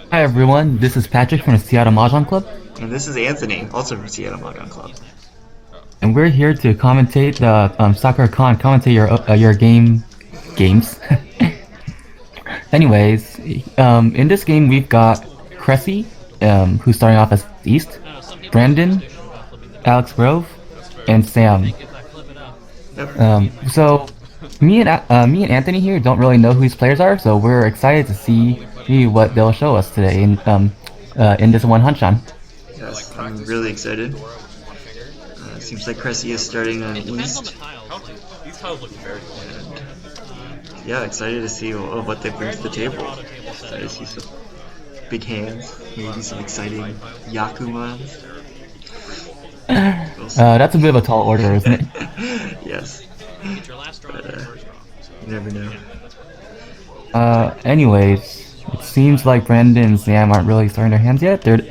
Hi everyone, this is Patrick from the Seattle Mahjong Club, And this is Anthony, also from Seattle Mahjong Club. and we're here to commentate the SakuraCon, commentate your games. Anyways, in this game we've got Cresse, who's starting off as East, Brandon, Alex Grove, and Sam. Yep. So me and Anthony here don't really know who these players are, so we're excited to see what they'll show us today in this one hanchan. Yes, I'm really excited. Seems like Cresse is starting on East. And yeah, excited to see what they bring to the table. Excited to see some big hands, maybe some exciting Yakumans. We'll see. That's a bit of a tall order, isn't it? Yes. But you never know. Anyways, it seems like Brandon and Sam aren't really starting their hands yet. Just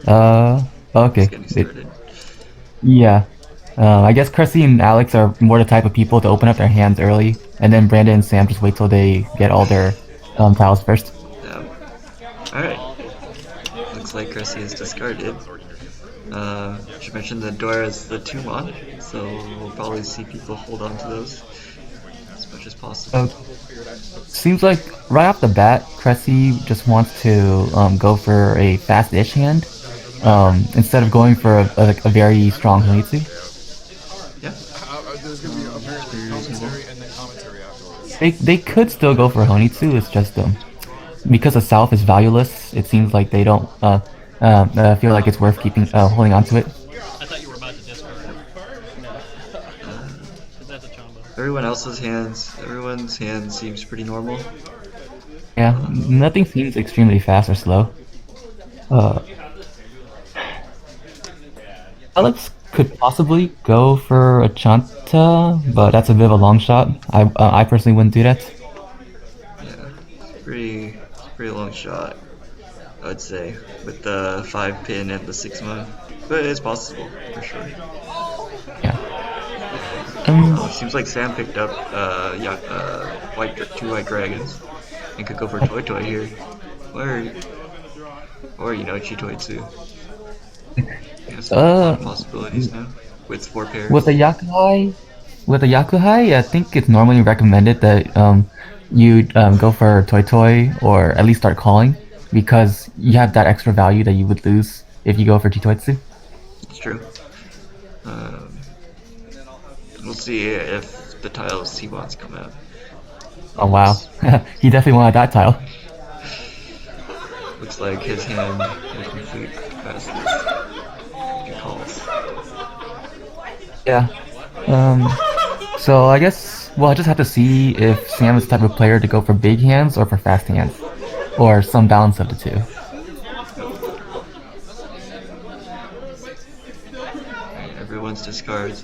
Okay. getting started. Yeah. I guess Cressy and Alex are more the type of people to open up their hands early, and then Brandon and Sam just wait till they get all their tiles first. Alright. Looks like Cresse is discarded. Should mention the door is the 2-mon, so we'll probably see people hold on to those as much as possible. Seems like right off the bat, Cressy just wants to go for a fast-ish hand instead of going for a very strong Honitsu. Yeah. It's pretty reasonable. They could still go for Honitsu. It's just because the South is valueless. It seems like they don't feel like it's worth keeping holding on to it. Everyone's hands seems pretty normal. Yeah, nothing seems extremely fast or slow. Uh, Alex could possibly go for a Chanta, but that's a bit of a long shot. I personally wouldn't do that. Yeah, pretty long shot, I'd say, with the 5-pin and the 6-mon, but it's possible for sure. Yeah. Seems like Sam picked up two white dragons and could go for Toy Toy here, or Chitoitsu. Yeah, some possibilities now with 4 pairs. With a Yakuhai, I think it's normally recommended that you go for Toy Toy or at least start calling because you have that extra value that you would lose if you go for Chitoitsu. It's true. We'll see if the tiles he wants come out. Oh wow, he definitely wanted that tile. Looks like his hand will complete fastest if he calls. Yeah. So I guess we'll just have to see if Sam is the type of player to go for big hands or for fast hands, or some balance of the two. Everyone's discards.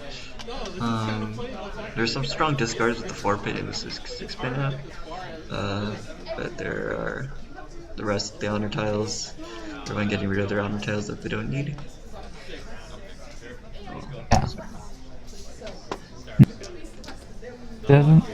There's some strong discards with the 4-pin and the 6-pin up, but there are the rest of the honor tiles. Everyone getting rid of their honor tiles that they don't need. Yeah. Doesn't.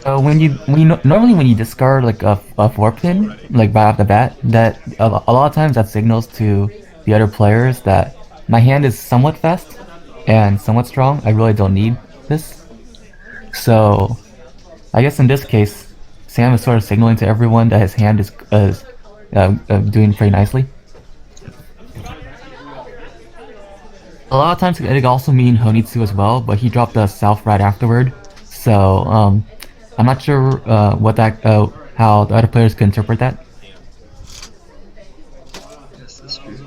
Normally when you discard like a 4-pin like right off the bat, that a lot of times that signals to the other players that my hand is somewhat fast and somewhat strong. I really don't need this. So I guess in this case, Sam is sort of signaling to everyone that his hand is doing pretty nicely. A lot of times it could also mean Honitsu as well, but he dropped the South right afterward. So I'm not sure how the other players could interpret that. Yes, that's true.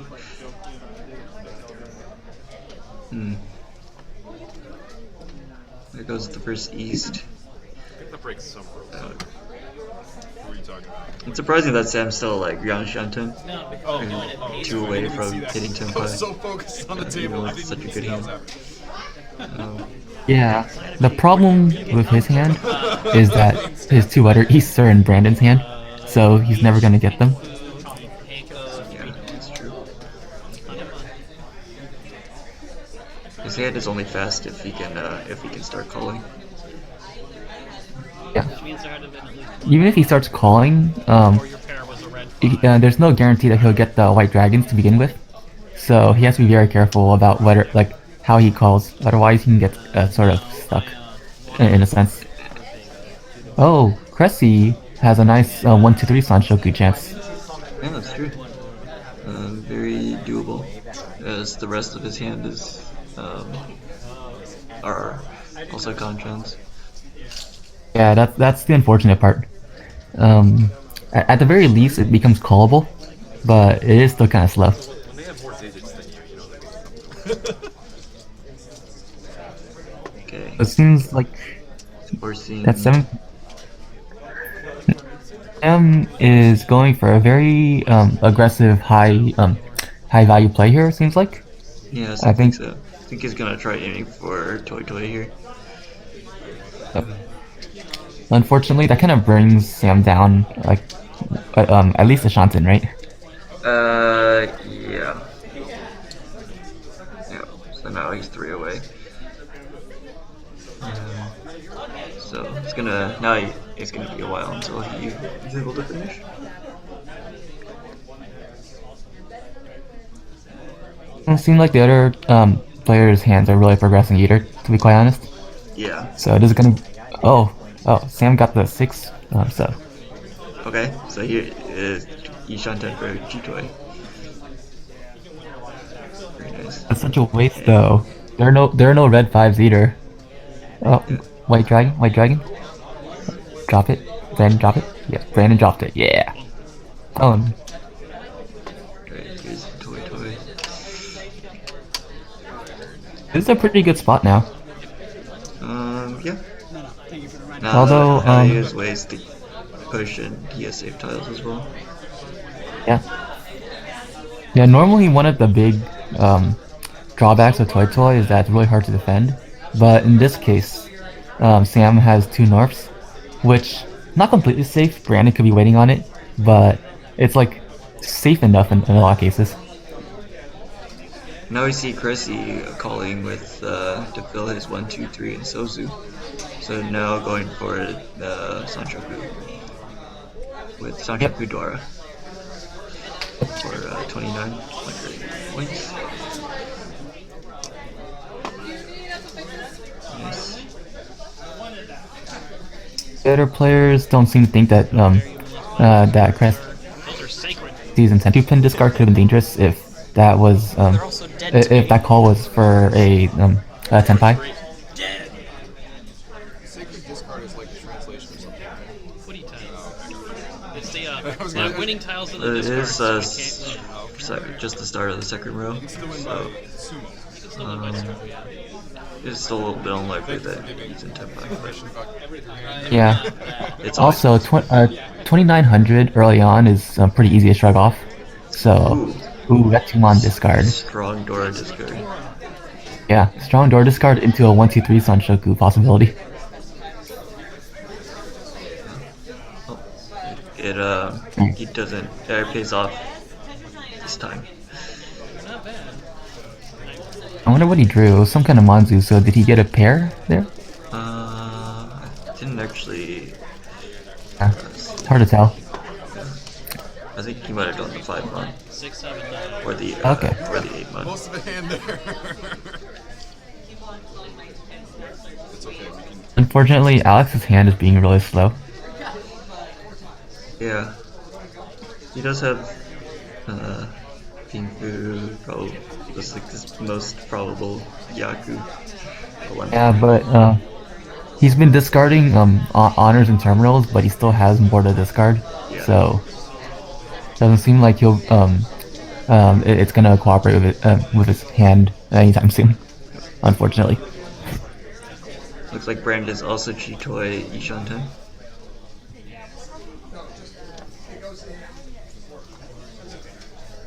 There goes the first East. It's surprising that Sam's still like Yang Shanten, 2 away from hitting Tempai. So focused on the table, with such a good hand. Yeah, the problem with his hand is that his 2 other Easts are in Brandon's hand, so he's never gonna get them. Yeah, that's true. His hand is only fast if he can start calling. Yeah. even if he starts calling, there's no guarantee that he'll get the white dragons to begin with. So he has to be very careful about whether, like, how he calls. Otherwise, he can get sort of stuck, in a sense. Oh, Cresse has a nice 1-2-3 Sanshoku chance. Yeah, that's true. Very doable, as the rest of his hand is are also conchons. Yeah, that's the unfortunate part. At the very least, it becomes callable, but it is still kind of slow. Okay, It seems like forcing. that 7 M is going for a very aggressive high value play here. It seems like. Yes, I I think think so. I think he's gonna try aiming for Toy here. uh, unfortunately that kind of brings Sam down, like at least a Shanten, right? Yeah. Yeah. So now he's 3 away. So it's gonna it's gonna be a while until he's able to finish. It seems like the other players' hands are really progressing either, to be quite honest. Yeah. So this is gonna. Oh, Sam got the 6. So Okay. So here is Ishanten for Chitoy. Very nice. that's such a waste, though. There are no red 5s either. Oh, Yeah. white dragon. Drop it. Brandon, drop it. Yeah, Brandon dropped it. Yeah. Oh, Right, here's Toy. this is a pretty good spot now. Yeah. Although, Now he has ways to push and he has safe tiles as well. yeah. Yeah, normally one of the big drawbacks of Toy is that it's really hard to defend. But in this case, Sam has 2 Norfs, which, not completely safe. Brandon could be waiting on it, but it's like safe enough in a lot of cases. Now we see Cresse calling with to fill his 1, 2, 3 and Sozu. So now going for Sanchoku with Sanchoku Dora for 2,900 points. Nice. The other players don't seem to think that that Cresse season 10 2-pin discard could have been dangerous if that was if that call was for a tenpai. Winning tiles in It the is discard. just the start of the second row, so it's still a little bit unlikely that he's in Tenpai. Yeah. It's Also, 2,900 early on is pretty easy to shrug off. So, that's 2-mon discard. Strong Dora discard. Yeah, strong door discard into a 1-2-3 Sanshoku possibility. He doesn't. It pays off this time. I wonder what he drew. It was some kind of Manzu, so did he get a pair there? I didn't actually. Yeah, it's hard to tell. I think he might have done the 5-mon. 6, 7, 9. Or the Okay. or the 8-mon. Most of the hand there. It's okay. We can. Unfortunately, Alex's hand is being really slow. Yeah. He does have Pinku, probably just like his most probable Yaku. Yeah, but he's been discarding honors and terminals, but he still has more to discard. Yeah. So doesn't seem like he'll it's gonna cooperate with his hand anytime soon. Unfortunately. Looks like Brandon's also Chitoy Ishanten.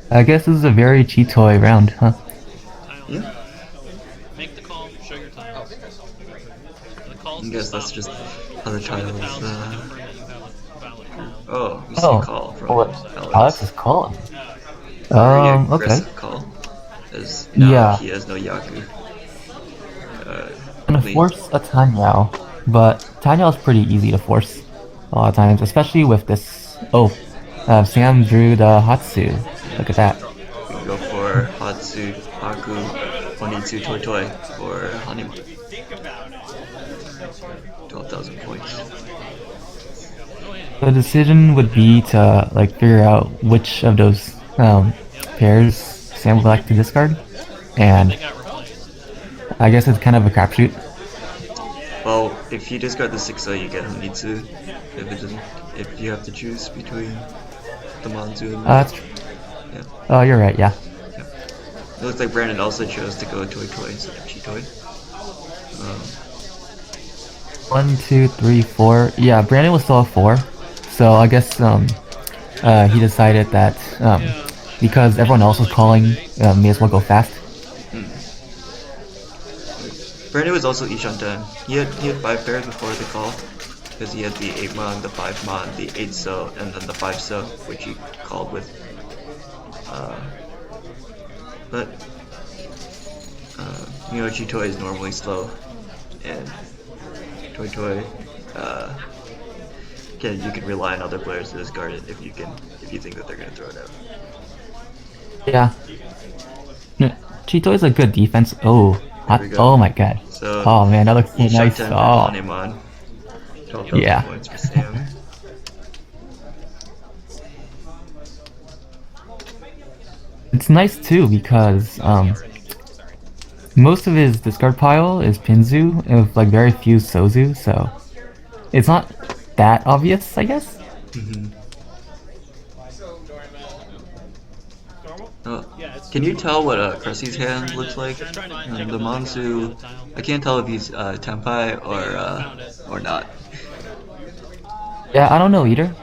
I guess this is a very Chitoy round, huh? Yeah. Make the call, show your tiles. The calls I guess stop. that's just how the tiles. Confirm that you have a valid call. Oh, you see Oh, a call from what? Alex. Alex is calling. Very Okay. aggressive call. As now Yeah. he has no Yaku. Gonna force a Tanyao, but Tanyao's pretty easy to force. a lot of times, especially with this. Oh, Sam drew the Hatsu. Look at that. We can go for Hatsu, Haku, Onitsu, Toitoi for Honeymoon. 12,000 points. The decision would be to like figure out which of those pairs Sam would like to discard, and They got replaced. I guess it's kind of a crapshoot. Well, if you discard the 6-0, you get Honitsu. If you have to choose between the Manzu and That's true. yeah. Oh, you're right. Yeah. It looks like Brandon also chose to go Toitoi instead of Chitoi. 1, 2, 3, 4. Yeah, Brandon was still a 4, so I guess he decided that because everyone else was calling, may as well go fast. Brandon was also each on 10. He had 5 pairs before the call, because he had the 8 mon, the 5 mon, the 8 so, and then the 5 so, which he called with. But Chitoi is normally slow, and Toitoi, you can rely on other players to discard it if you think that they're gonna throw it out. Yeah. Chito is a good defense. Oh, There we go. oh my god. So Oh man, that looks so each on nice. 10 for Oh, Hanemon. 12,000 Yeah. points for Sam. it's nice too because most of his discard pile is Pinzu with like very few Sozu, so it's not that obvious, I guess. Oh, can you tell what Cresse's hand looks like? The Monsu, I can't tell if he's Tenpai or not. Yeah, I don't know either.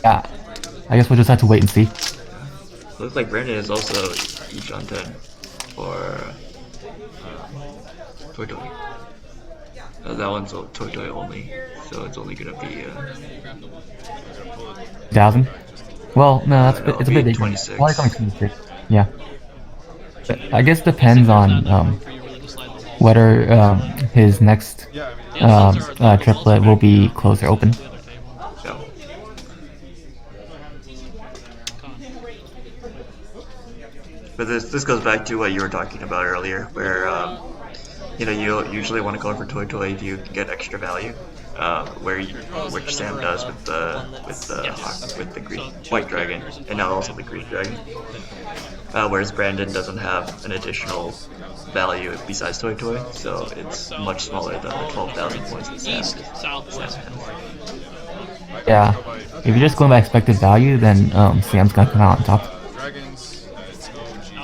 Yeah, I guess we'll just have to wait and see. Looks like Brandon is also each on 10 for Toitoi. That one's Toitoi only, so it's only gonna be 1,000. Well, no, that's it's a bit big. 26. Well, it's only 26. Yeah. But I guess depends on whether his next triplet will be closed or open. Yeah. But this goes back to what you were talking about earlier, where you usually want to go for Toitoi if you get extra value, which Sam does with the white dragon, and now also the green dragon. Whereas Brandon doesn't have an additional value besides Toitoi, so it's much smaller than the 12,000 points that Sam East, southwest. has. Yeah. If you're just going by expected value, then Sam's gonna come out on top.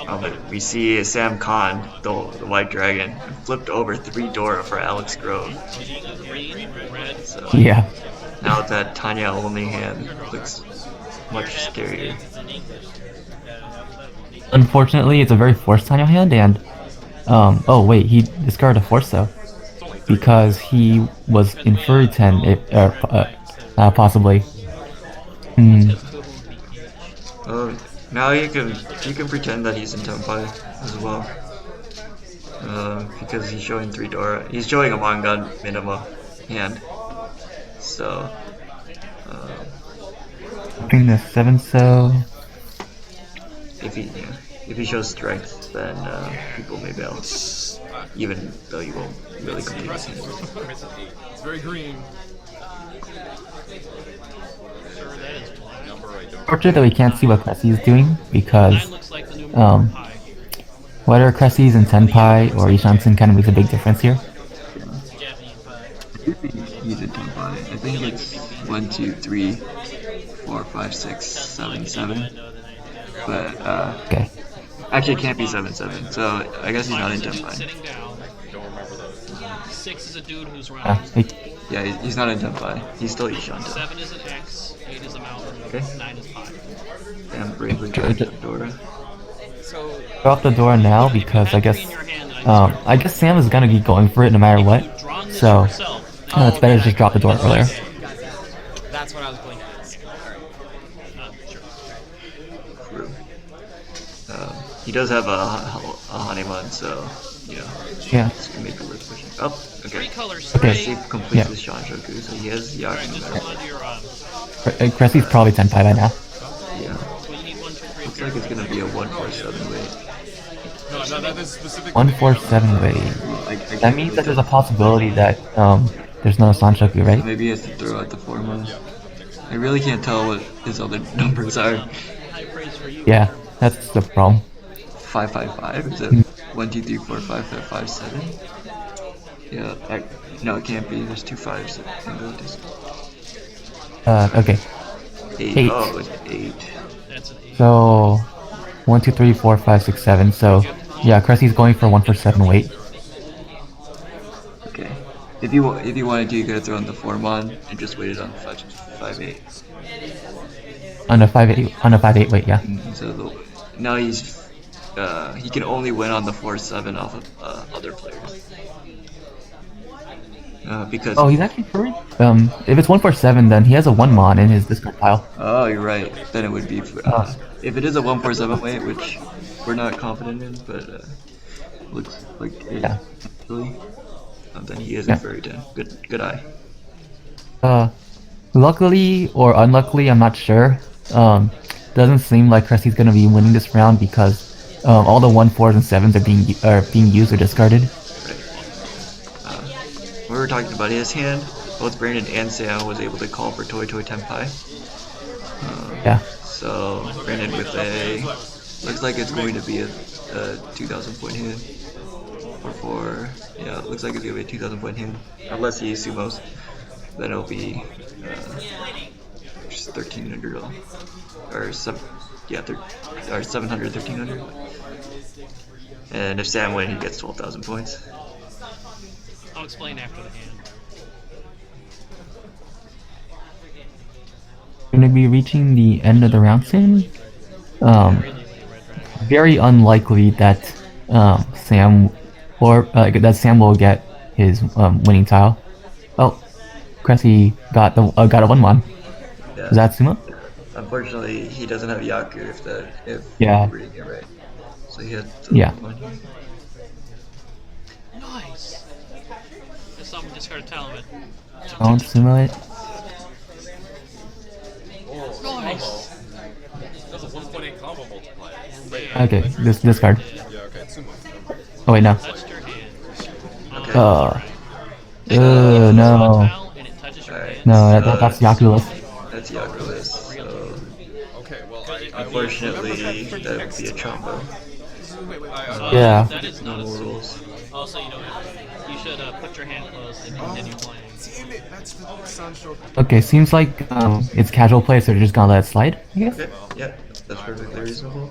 But we see Sam Khan, the white dragon, flipped over 3 Dora for Alex Grove. Green, red. So Yeah. now that Tanya only hand looks much scarier. Unfortunately, it's a very forced Tanya hand, and oh wait, he discarded a Forso because he was in Furry 10, possibly. Now you can pretend that he's in Tenpai as well, because he's showing 3 Dora. He's showing a Mangan Minima hand, so. Bring the 7-so. If he shows strength, then people may bail, even though you won't really complete his hand. It's very green. Fortunate that we can't see what Cresse is doing because That looks like the new pie. whether Cresse is in Tenpai or Ishansen kind of makes a big difference here. Japanese pie. He's in Tenpai. I think it's 1, 2, 3, 4, 5, 6, 7, 7. But Okay. actually, it can't be 7, 7. So I guess he's not in Tenpai. Sitting down. 6 is a dude who's Yeah, round. Yeah, he's not in Tenpai. He's still Ishanta. 7 is an X. 8 is a mountain. Okay. 9 is pie. And bravely dragged Dora. Go off the door now because I guess Sam is gonna be going for it no matter what. So it's better to just drop the door earlier. That's what I was going to ask. True. He does have a Hanemon, so Yeah. it's gonna make it worth pushing. Oh, Three okay. colors Okay. straight. Cresse completes Yeah. his Shanshoku, so he has Yaku Alright, no just matter hold on to your Cressy's probably 10-5 by now. Yeah. well, you need 1, 2, 3 Looks like it's gonna be a 147 weight. No, that is specifically 147 way. I That can't means really that there's a tell. possibility that there's no Sanshoku, So right? maybe he has to throw out the 4-mon. I really can't tell what his other numbers are. high praise for you. Yeah, that's the problem. 555? Is it 1, 2, 3, 4, 5, 5, 5, 7? Yeah, no, it can't be. There's 2 5s that can go this. Okay. 8. 8. Oh, it's 8. That's an 8. So 1, 2, 3, 4, 5, 6, 7. So yeah, Cressy's going for 147 weight. Okay. If you wanted to, you could have thrown the 4-mon and just waited on 5, 8. On a 5-8 weight, yeah. So now he can only win on the 4-7 off of other players. Because Oh, he's actually free. If it's 147, then he has a 1-mon in his discard pile. oh, you're right. Then it would be if it is a 147 weight, which we're not confident in, but looks like it Yeah. really. Then he is Yeah. a fairy 10. Good eye. Luckily or unluckily, I'm not sure. Doesn't seem like Cressy's gonna be winning this round because all the 1-4s and 7s are being used or discarded. We were talking about his hand. Both Brandon and Sam was able to call for Toy Toy Tenpai. Yeah. So Brandon with a looks like it's going to be a 2,000 point hand. Or yeah, it looks like it's gonna be a 2,000 point hand. Unless he sumos, then it'll be just 1,300 or some or 700, 1,300. And if Sam wins, he gets 12,000 points. I'll explain after the hand. Gonna be reaching the end of the round soon. Very unlikely that Sam will get his winning tile. Oh, Cressy got a 1-mon. Yeah. Is that sumo? Unfortunately, he doesn't have Yaku if Yeah. we're reading it right. So he had Yeah. Nice! I saw him discard a talent. Don't sumo it. Nice! That's a 1.8 combo multiplier. Okay, discard. Yeah, okay, sumo. Oh wait, no. Touched your hand. Okay. No. Tile and it touches your Alright. hand. No, that's Yakulus. That's Yakulis. So Okay, well, unfortunately, that would be a chombo. Yeah. That is not a Normal sumo. rules. Also, you should put your hand closed and continue playing. damn it, that's the Sancho. Okay, seems like it's casual play, so they're just gonna let it slide, I guess. Okay, yeah, that's perfectly reasonable.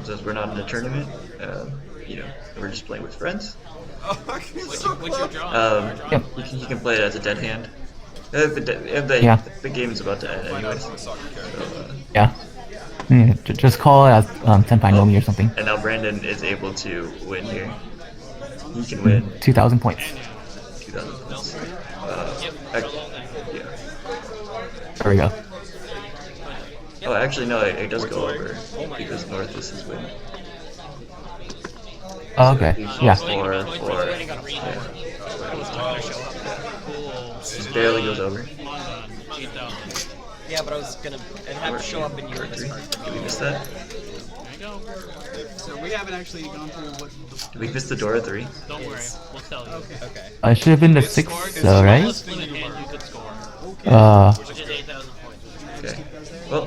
Since we're not in a tournament, we're just playing with friends. What's your draw? Yep. You can play it as a dead hand. Yeah. The game is about to end anyways. Yeah. Just call it as Senpai Nomi or something. And now Brandon is able to win here. He can win 2,000 points. 2,000 points. Yeah. There we go. Oh, actually, no, it does go over because North is his win. Oh, okay. Yeah. Four. It barely goes over. Yeah, but I was gonna. It had to show up in your discard. Did we miss that? There you go. So we haven't actually gone through what the Did we miss the Dora 3? Don't worry, we'll tell you. Okay. I should have been the 6th, though, right? Smallest limit hand you could score, which is 8,000 points. Okay. Well,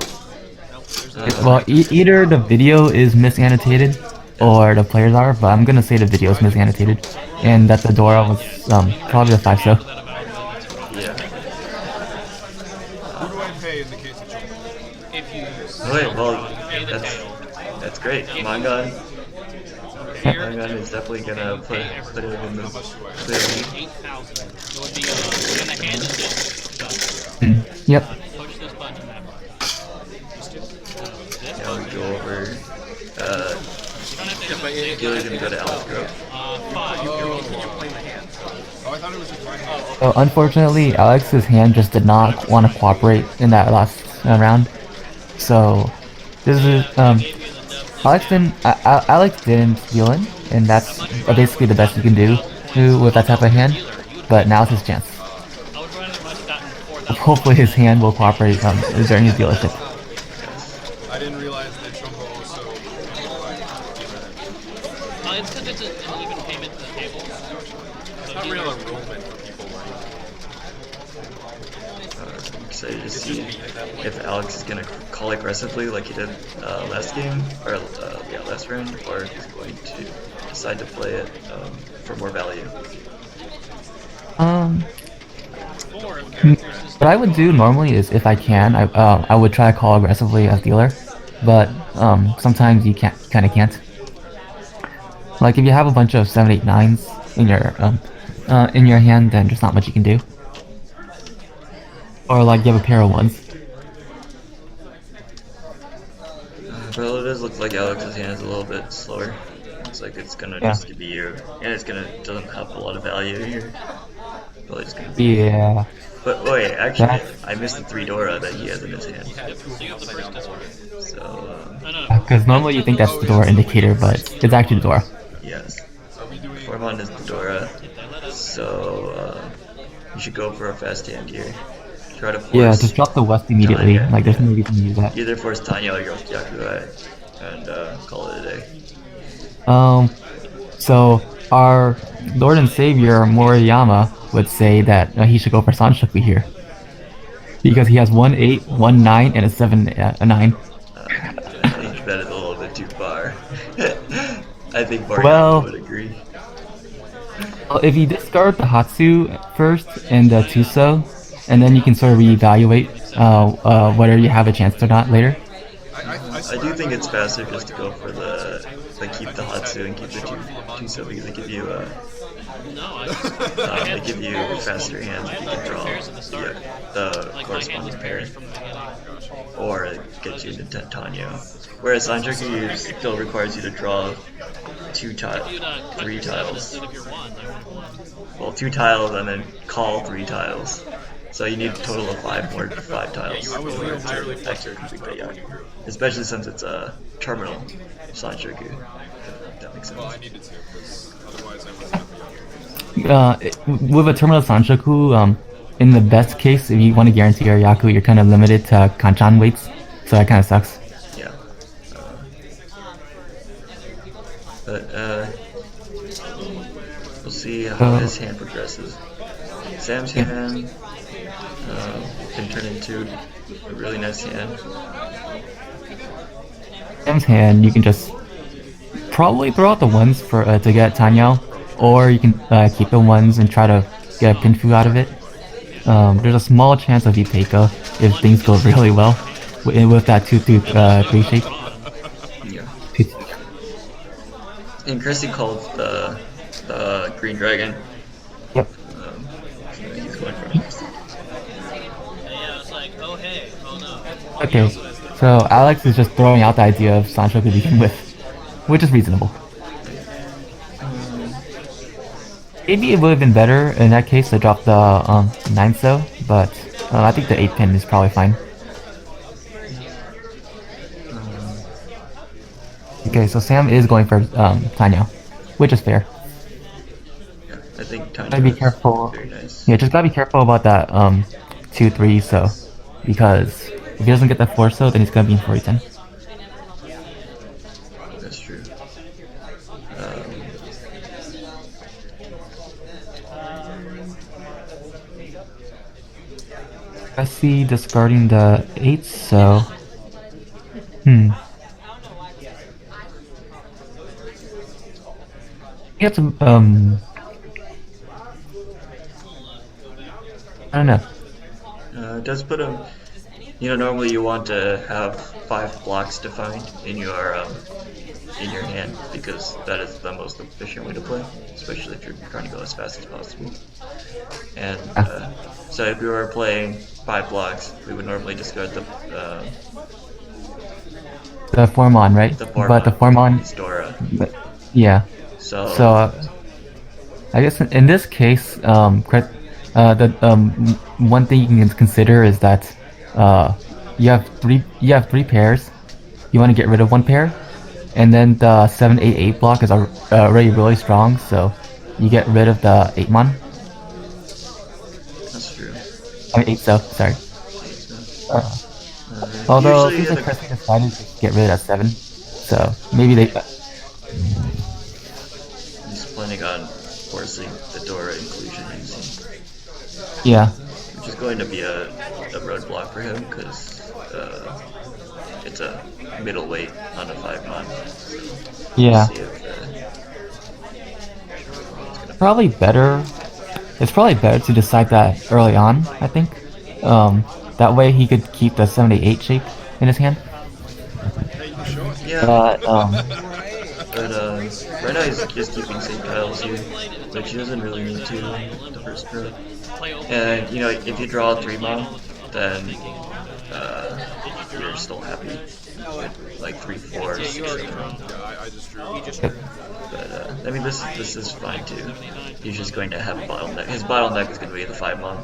Well, either the video is misannotated or the players are, but I'm gonna say the video is misannotated, and that the Dora was probably the 5 so. yeah. Who do I pay in the case of Jumbo? If you Alright, well, pay the tail, that's great. Mangan here, is definitely gonna put it in the clear lead. 8,000. It would be when the hand is done. Yep. Push this button that button. Now we go over. You don't have to hit Gilly's gonna go to Alex Grove. 5. Oh, I thought it was just fine. So unfortunately, Alex's hand just did not want to cooperate in that last round. So this is Alex didn't deal in, and that's basically the best you can do. Hatsu with that type of hand, but now's his chance. I would rather much gotten 4,000. Hopefully his hand will cooperate during his dealership. I didn't realize that Trumbo also. It's because it's an even payment to the table. So Not he real learns- enrollment for people like I'm excited to see if Alex is gonna call aggressively like he did last game, or last round, or if he's going to decide to play it for more value. Or if characters just What I would do normally is, if I can, I would try to call aggressively as dealer, but sometimes you kind of can't. Like if you have a bunch of 7, 8, 9s in your hand, then there's not much you can do. Or like you have a pair of 1s. Well, it does look like Alex's hand is a little bit slower. Looks like it's gonna Yeah. just be you, and doesn't have a lot of value here. Probably just gonna be. Yeah. But wait, actually, That's- I missed the 3 Dora that he has in his hand. Yep, so you have the first discard. So No. Because normally you think that's the door indicator, but it's actually the door. yes, Are we doing? Formon is the Dora. So you should go for a fast hand here. Try to force Yeah, just drop the West immediately. Tanya. Like there's no reason to use that. either force Tanya or Yakuai and call it a day. So our Lord and Savior Moriyama would say that he should go for Sanshoku here. Because he has 1, 8, 1, 9, and a 7, a 9. I think that is a little bit too far. I think Moriyama Well- would agree. Well, if you discard the Hatsu first and the Tuso, and then you can sort of reevaluate whether you have a chance or not later. I do think it's faster just to go for the keep the Hatsu and keep the two so because they give you No, they give you faster hands if you can draw the like my hand corresponding was pair, pairs from the beginning. or it gets you into Tanya. Whereas Sanjoku still requires you to draw Dude, 3 tiles. instead of your one, I would have won. Well, 2 tiles and then call 3 tiles. So you need a total of 5 tiles in order to actually complete that Yaku. Especially since it's a terminal Sanjoku. If that makes Well, I sense. needed to, because otherwise I wasn't happy. With a terminal Sanshoku, in the best case, if you want to guarantee your Yaku, you're kind of limited to Kanchan weights, so that kind of sucks. Yeah. But we'll see how his hand progresses. Sam's hand can turn into a really nice hand. Sam's hand, you can just probably throw out the 1s for to get Tanya, or you can keep the 1s and try to get a Pinfu out of it. There's a small chance of Ipeka if things go really well with that 2-3 shape. Yeah. And Cresse called the green dragon. Yep. So he's going for it. Yeah, I was like, oh hey, oh no. Okay, so Alex is just throwing out the idea of Sancho to begin with, which is reasonable. Maybe it would have been better in that case to drop the 9 so, but I think the 8 pin is probably fine. Okay, so Sam is going for Tanya, which is fair. Yeah, I think Tanya Gotta be is careful. very nice. Yeah, just gotta be careful about that 2-3 so, because if he doesn't get that 4 so, then he's gonna be in 4-10. That's true. Cresse discarding the 8 so. You have to, I don't know. It does put him. Normally you want to have 5 blocks defined in your hand because that is the most efficient way to play, especially if you're trying to go as fast as possible. And so if we were playing 5 blocks, we would normally discard the Formon, right? But the Formon, is Dora. yeah. So I guess in this case, the one thing you can consider is that you have three pairs. You want to get rid of 1 pair, and then the 7-8-8 block is already really strong. So you get rid of the 8-mon. That's true. I mean 8 so, sorry. So, Although it usually seems in like the, Cresse decided to get rid of that 7. So maybe they he's planning on forcing the Dora inclusion using, yeah. which is going to be a roadblock for him because it's a middleweight on a 5-mon. So Yeah. we'll see if, Probably better. It's probably better to decide that early on, I think. That way he could keep the 78 shape in his hand. yeah, But but right now he's just keeping same tiles here, which he doesn't really need to the first pro. And you know, if you draw a 3-mon, then you're still happy with like 3, 4, 6, 7. I just drew. But I mean, this is fine too. He's just going to have a bottleneck. His bottleneck is going to be the 5-mon.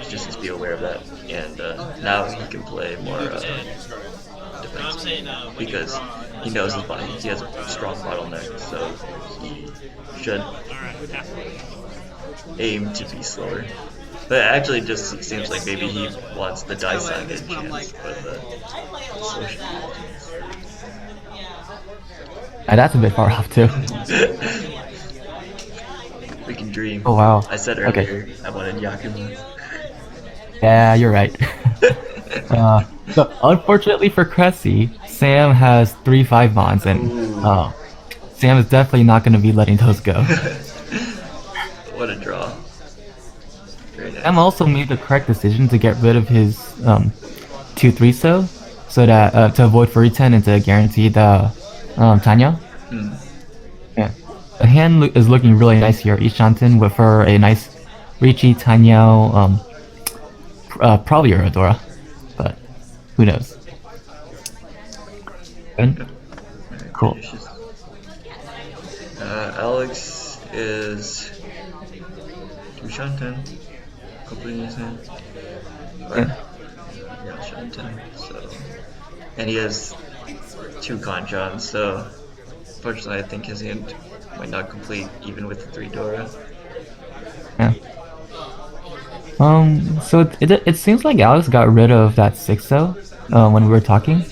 Just be aware of that. And now he can play more defensive because he knows his body. He has a strong bottleneck, so he should aim to be slower. But it actually just seems like maybe he wants the die side chance for the social chance. that's a bit far off too. We can dream. Oh wow. I said earlier I wanted Yakuma. Yeah, you're right. So unfortunately for Cresse, Sam has 3 5-mons, and Sam is definitely not going to be letting those go. What a draw. Very nice. Sam also made the correct decision to get rid of his 2-3 so that to avoid free 10 and to guarantee the Tanya. Yeah, the hand is looking really nice here. Ishanten with her a nice Riichi, Tanya, probably Eurodora, but who knows? Good. Cool. Alex is Shanten, completing his hand. Yeah, Shanten. So, and he has 2 Conchons, so unfortunately I think his hand might not complete even with the 3 Dora. Yeah. So it seems like Alex got rid of that 6 though, when we were talking.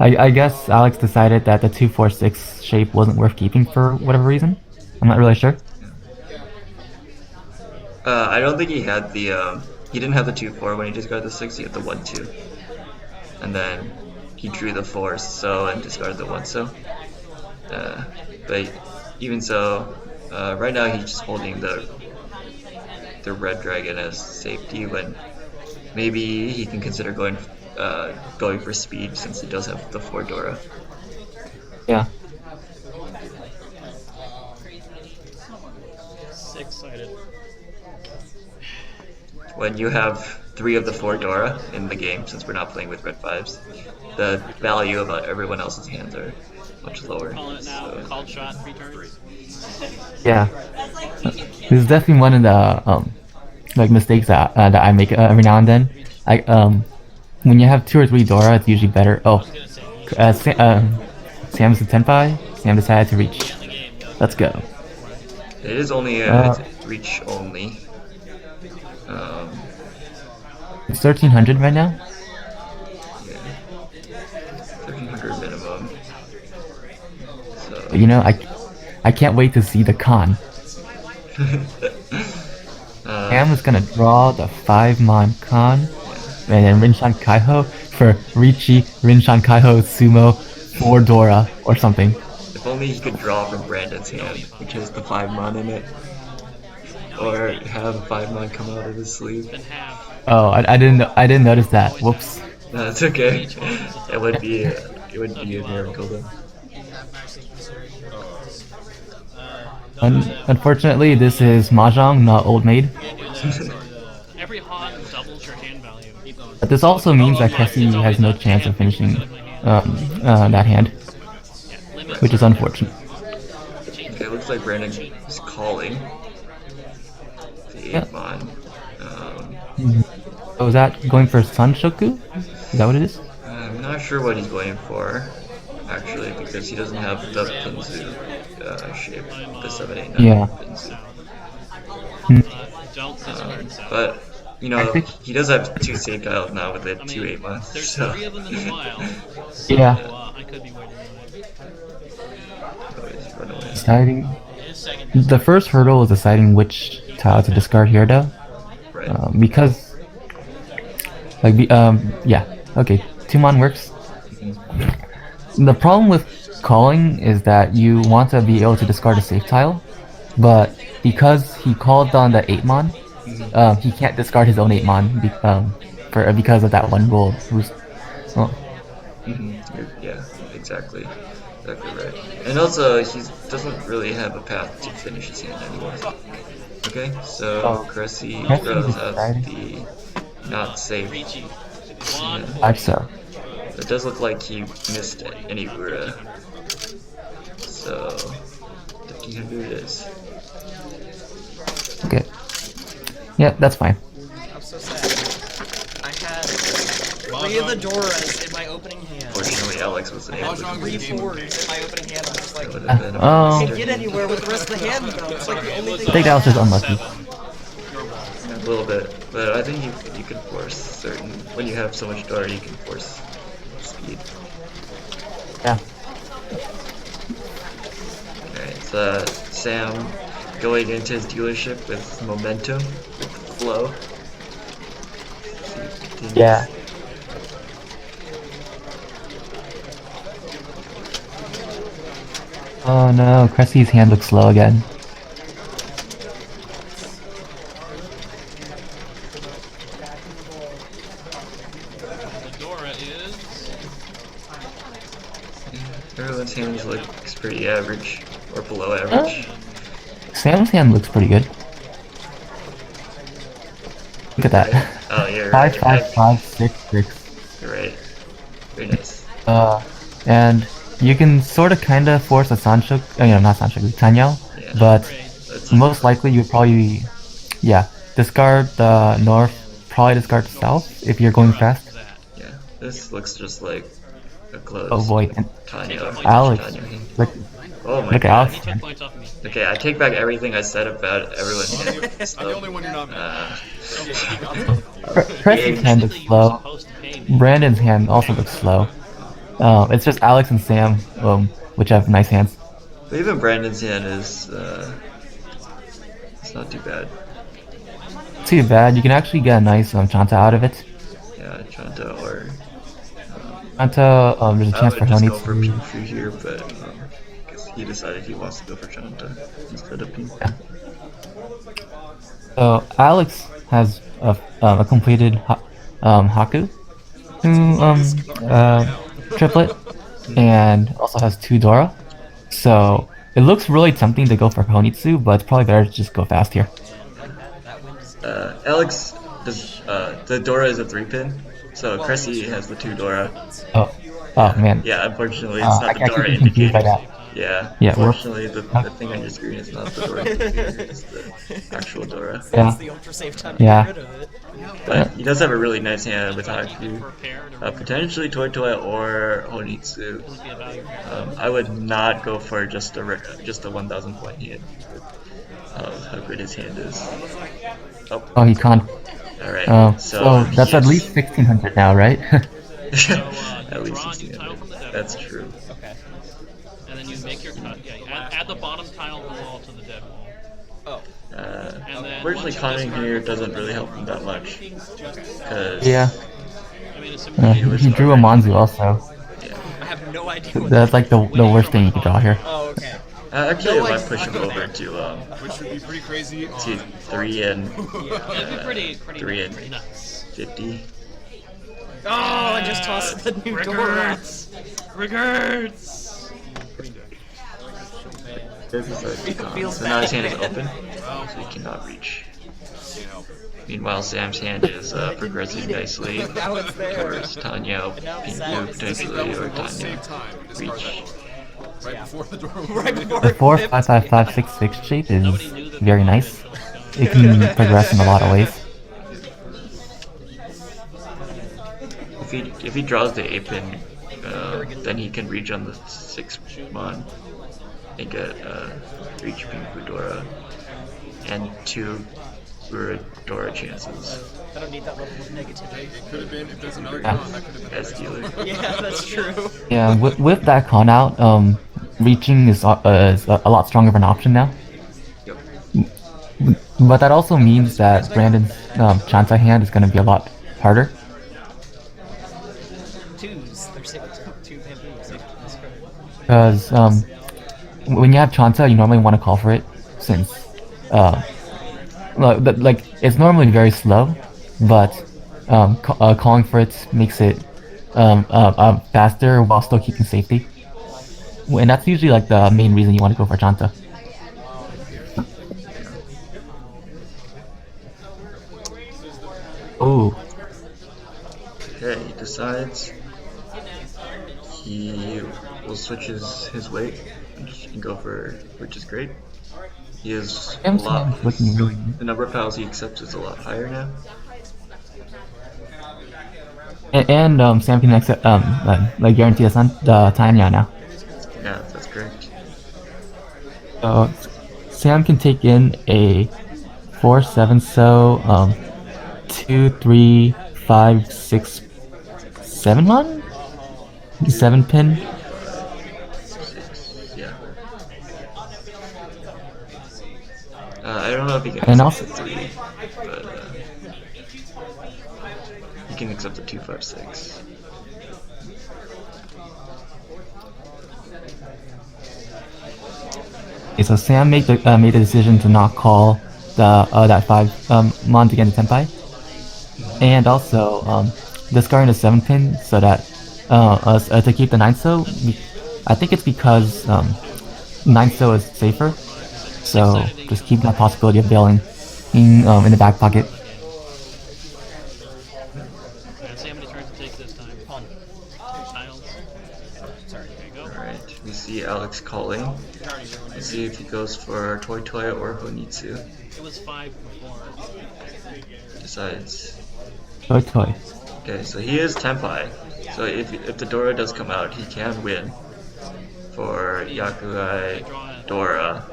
I guess Alex decided that the 2-4-6 shape wasn't worth keeping for whatever reason. I'm not really sure. I don't think he had the he didn't have the 2-4 when he discarded the 6. He had the 1-2, and then he drew the 4 so and discarded the 1 so. But even so, right now he's just holding the red dragon as safety when maybe he can consider going for speed since he does have the 4 Dora. Yeah. Excited. When you have 3 of the 4 Dora in the game, since we're not playing with red 5s, the value of everyone else's hands are much lower. Calling it now. So, Called shot. 3 turns. Yeah. This is definitely one of the like mistakes that I make every now and then. When you have 2 or 3 Dora, it's usually better. Oh, Sam's the Tenpai. Sam decided to reach. Let's go. it is only it's reach only. It's 1300 right now. Yeah, 1300 minimum. So But, you know, I can't wait to see the con. Sam is gonna draw the 5-mon con, and then Rinshan Kaiho for Riichi, Rinshan Kaiho, Sumo, 4 Dora, or something. if only he could draw from Brandon's hand, which has the 5-mon in it, or have a 5-mon come out of his sleeve. And half. Oh, I didn't notice that. Whoops. No, it's okay. It would be a miracle though. Unfortunately, this is Mahjong, not Old Maid. Every hot doubles your hand value. But this also means that Cresse has no chance of finishing that hand, which is unfortunate. Okay, it looks like Brandon is calling the 8-mon. Oh, is that going for Sanshoku? Is that what it is? I'm not sure what he's going for, actually, because he doesn't have the Pinzu shape, I'm, the 7, 8, 9 Yeah. pins. south. Hmm. Don't discard south. But, you know, he does have 2 save tiles now with the I 2 mean, 8 months. there's So. 3 of them in the wild, so Yeah. I could be waiting on it. Always run away. Deciding. His second The first hurdle is deciding which tile to discard here, though. Right. Because, like, yeah, okay, 2-mon works. The problem with calling is that you want to be able to discard a safe tile, but because he called on the 8-mon, he can't discard his own 8-mon because of that one rule. Well, Yeah, exactly. Exactly right. And also, he doesn't really have a path to finish his hand anymore. Okay, so Cresse Cresse throws is out deciding. the not safe. Riichi. Yeah. 5 so. It does look like he missed any Ura. So, 1500 it is. Okay. Yeah, that's fine. I'm so sad. I had 3 of the Doras in my opening hand. Fortunately, Alex wasn't able to Mahjong complete 3 4s in my opening hand. I'm just like, it. Would have been a Oh. can't get anywhere with the rest of the hand though. It's like the only thing. I think that was just unlucky. a little bit, but I think you can force certain. When you have so much Dora, you can force speed. Yeah. Alright, so Sam going into his dealership with momentum, with flow. Yeah. Oh no, Cresse's hand looks slow again. The Dora is... Everyone's hands looks pretty average, or below average. Sam's hand looks pretty good. Look at that. Oh, yeah, 5, right. 5, 5, 6, 6. You're right. Very nice. And you can sort of kind of force a Sanshok, not Sanshok, Tanyao, Yeah. but That's most likely you would probably, discard the north, probably discard the south if you're going fast. yeah. This looks just like a close. Oh boy, and Tanya. Alex, Tanya hand. look, Oh my look at god. Alex. He took points off me. Okay, I take back everything I said about everyone's hand. I'm the only one you're not mad. Cresse's hand looks Basically, you were slow. supposed to pay me. Brandon's hand also looks slow. It's just Alex and Sam, which have nice hands. But even Brandon's hand is, it's not too bad. Too bad. You can actually get a nice Chanta out of it. Yeah, Chanta or... Chanta, there's a I chance would for just Honey go for to... Pinshu here, but I guess he decided he wants to go for Chanta instead of Pin. So Alex has a completed Haku, triplet, and also has 2 Dora. So it looks really tempting to go for Honitsu, but it's probably better to just go fast here. Alex does, the Dora is a 3-pin, so Cressy has the 2 Dora. Oh man. Yeah, unfortunately it's not I the keep Dora getting confused by indicator. that. Yeah, Yeah, unfortunately the thing on your screen is not the Dora indicator, it's the actual Dora. That's Yeah. the ultra safe time to Yeah. get rid of it. But he does have a really nice hand with Haku. Prepared or Potentially Toy Toy or Honitsu. would be a value. I would not go for just a 1,000 point hand. How good his hand is. Oh, he can't. Alright, So that's at least 1,600 now, right? at least draw a new tile 1,600. from the dead That's wall. true. Okay. And then you make your cut. Yeah, add the bottom tile of the wall to the dead wall. Oh. And then Unfortunately, once you conning discard here your doesn't first really help him that much. Because Yeah. I mean, assuming He drew a Manzu also. I have no idea what That's like the worst thing you could draw here. Oh, okay. actually, No, I like, might push him over to Which would be pretty crazy on... 3 and it'd be pretty 3 and pretty nuts. 50. Oh, I just tossed the new Dora. Regards. This is a feels so now his bad, hand is man. open, so he cannot reach. Meanwhile, Sam's hand is progressing nicely Now it's there. towards Tanya, Pinku potentially, or Tanya Save time. Discard reach. that. Right before the door was Right before The it 4, flipped. 5, 5, 5, 6, 6 shape is very nice. It can progress in a lot of ways. If he draws the 8-pin, then he can reach on the 6 mon. and get Riichi Dora and 2 Dora chances I don't need that level of negativity. It could have been, if there's another Yeah. con, that could have been as dealer. Yeah, that's true. Yeah, with that con out, reaching is a lot stronger of an option now. Yep. But that also means that Brandon's Chanta hand is going to be a lot harder. Twos. They're two bamboos. Because when you have Chanta, you normally want to call for it, since like it's normally very slow, but calling for it makes it faster while still keeping safety. And that's usually like the main reason you want to go for Chanta. Ooh. Okay, he decides he will switch his weight and go for, which is great. He is a lot. Looking really. The number of piles he accepts is a lot higher now. And Sam can accept like guarantee us the Tanya now. Yeah, that's correct. So Sam can take in a 4-7, so 2, 3, 5, 6, 7 one? 7 pin? 6, yeah. I don't know if he can And accept also- the 3, but he can accept the 2, 5, 6. Okay, so Sam made the decision to not call the that 5 mon to get into Tenpai, and also discarding the 7 pin so that to keep the 9 so. I think it's because 9 so is safer, so just keep that possibility of bailing in the back pocket. And see how many turns it takes this time. Tiles. Sorry, there you go. Alright, we see Alex calling. Let's see if he goes for Toy Toy or Honitsu. It was 5 before. Decides. Toy toy. Okay, so he is Tenpai. So if the Dora does come out, he can win for Yakugai, Dora,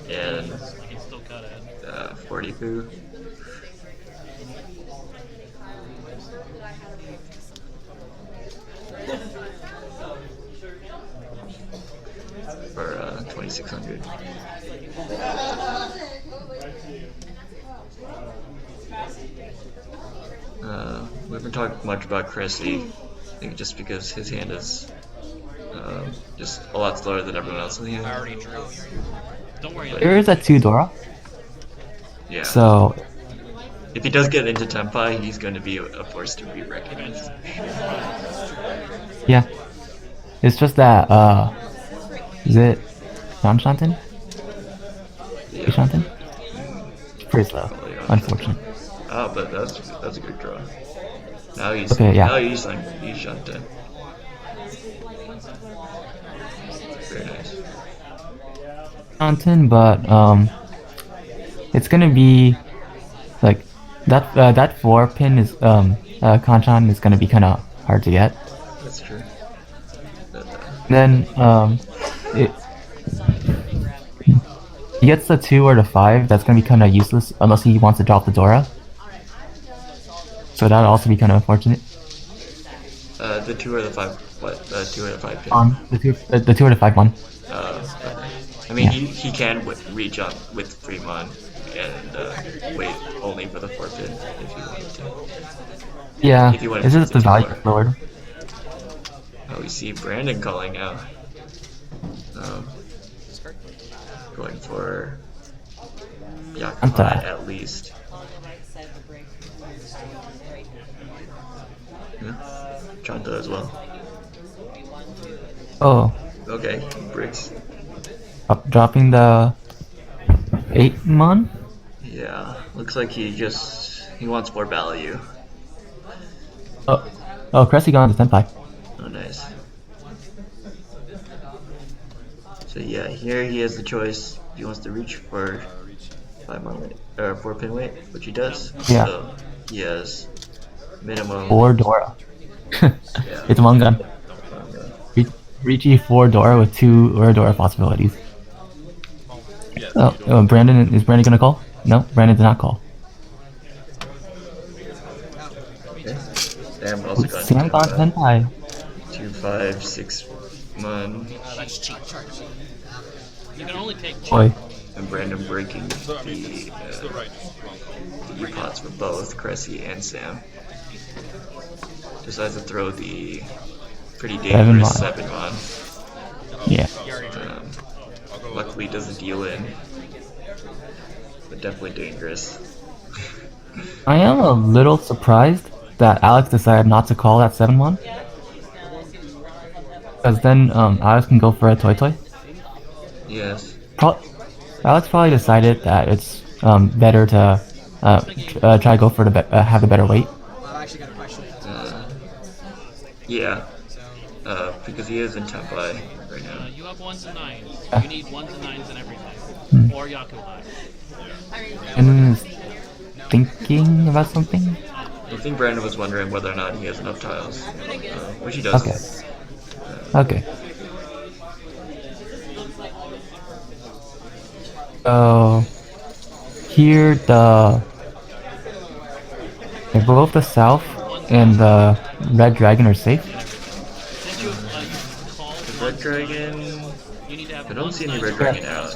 and I can still cut it. 40 Boo. For 2600. We haven't talked much about Cresse. I think just because his hand is just a lot slower than everyone else's hand. I already drew. Don't worry. There is a 2 Dora, Yeah. so If he does get into Tenpai, he's going to be a force to be reckoned with. yeah. It's just that is it Shanten? Yeah. Shanten? Pretty slow, unfortunate. Ah, but that's a good draw. Now he's Okay, yeah. Now he's Shanten. Very nice. Shanten, but it's gonna be like that 4 pin is Kanchan is gonna be kind of hard to get. That's true. But, Then he gets the 2 or the 5. That's gonna be kind of useless unless he wants to drop the Dora. So that'll also be kind of unfortunate. the 2 or the 5. What? The 2 or the 5 pin. The 2 or the 5 one. I mean, Yeah. he can reach up with Fremont and wait only for the 4 pin if he wanted to. Yeah, If you want it's to just keep the it value lower. lowered. Oh, we see Brandon calling now. Going for Yakuza Anta. at least. Yeah. Chanta as well. Oh, Okay, bricks. dropping the 8 mon. Yeah, looks like he wants more value. Oh, Cresse got into Senpai. Oh, nice. So yeah, here he has the choice. He wants to reach for 5 mon weight or 4 pin weight, which he does. Yeah. So he has minimum. 4 Dora. Yeah. It's one gun. Riichi 4 Dora with 2 Dora possibilities. Brandon, is Brandon gonna call? No, Brandon did not call. Okay. Sam also got Sam got hentai. 2, 5, 6 mon, That's cheap. You can only take Boy. and Brandon breaking It's the right. the pots for both Cresse and Sam. Decides to throw the pretty dangerous 7 mon. Yeah. Luckily doesn't deal in, but definitely dangerous. I am a little surprised that Alex decided not to call that 7-1. Because then Alex can go for a toy. Yes. Alex probably decided that it's better to try to go for have the better weight. I've actually got a question. Yeah. Because he is in Tempai right now. You have 1s and 9s. You need 1s and 9s and everything. Or Yakuai. And then is thinking about something. I think Brandon was wondering whether or not he has enough tiles, which he does. Okay. So here both the south and the red dragon are safe. Since you called The red dragon. you need to have I don't 1s, see any 9s, red dragon out.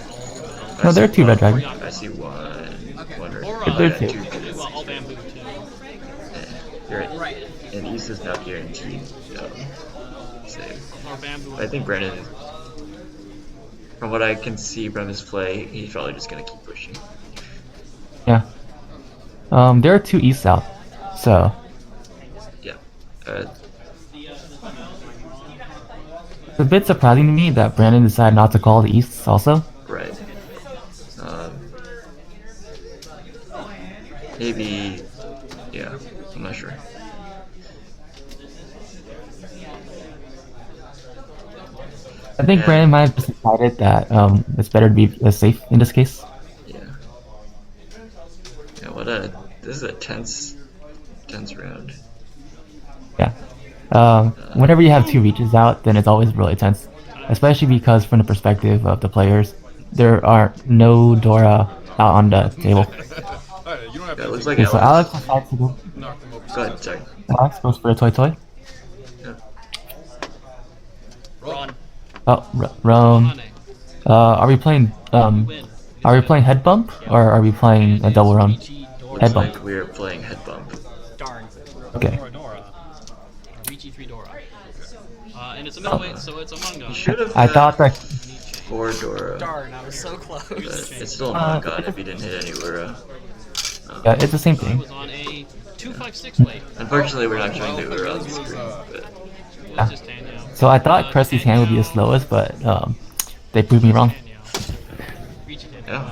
No, there are 2 red dragons. I see one red. Or There's two. all bamboo too. You're right. And East is not guaranteed. Save. Or bamboo. I think Brandon, from what I can see from his play, he's probably just gonna keep pushing. Yeah. There are 2 east south. So Yeah. it's a bit surprising to me that Brandon decided not to call the east also. Right. Maybe. Yeah. I'm not sure. I think Brandon might have just decided that it's better to be safe in this case. Yeah. Yeah. This is a tense round. Yeah. Whenever you have 2 reaches out, then it's always really tense. Especially because from the perspective of the players, there are no Dora out on the table. You don't have Yeah, it to looks like Okay, so Alex decides to go. knock them over. Go ahead, sorry. Alex goes for a toy. Run. Oh, Rome. Are we playing head bump or are we playing a double run? Looks Head bump. like we're playing head bump. Darn. Okay. Dora. Riichi 3 Dora. And it's a middleweight, so it's a manga. You should have. I thought that 4 Dora. Darn, I was so But close. it's still not god if you didn't hit any Ura. yeah, it's the same I thing. was on a 256 weight. Unfortunately, we're not showing the Ura on the screen. But Let's just stand down. So I thought Cresse's hand would be the slowest, but they proved me wrong. yeah,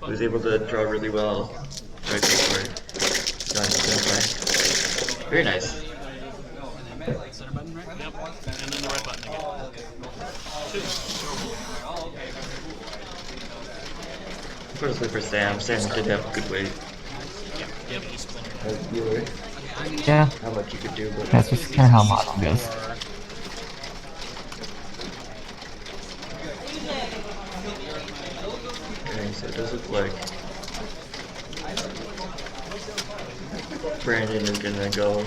he was able to draw really well right before going to Senpai. Very nice. Center button, right? Yep. And then the red button again. Unfortunately for Sam, Sam did have good weight. Yep. Yeah, How much you could do, but that's just kind of how Mahjong goes. okay, so it does look like Brandon is gonna go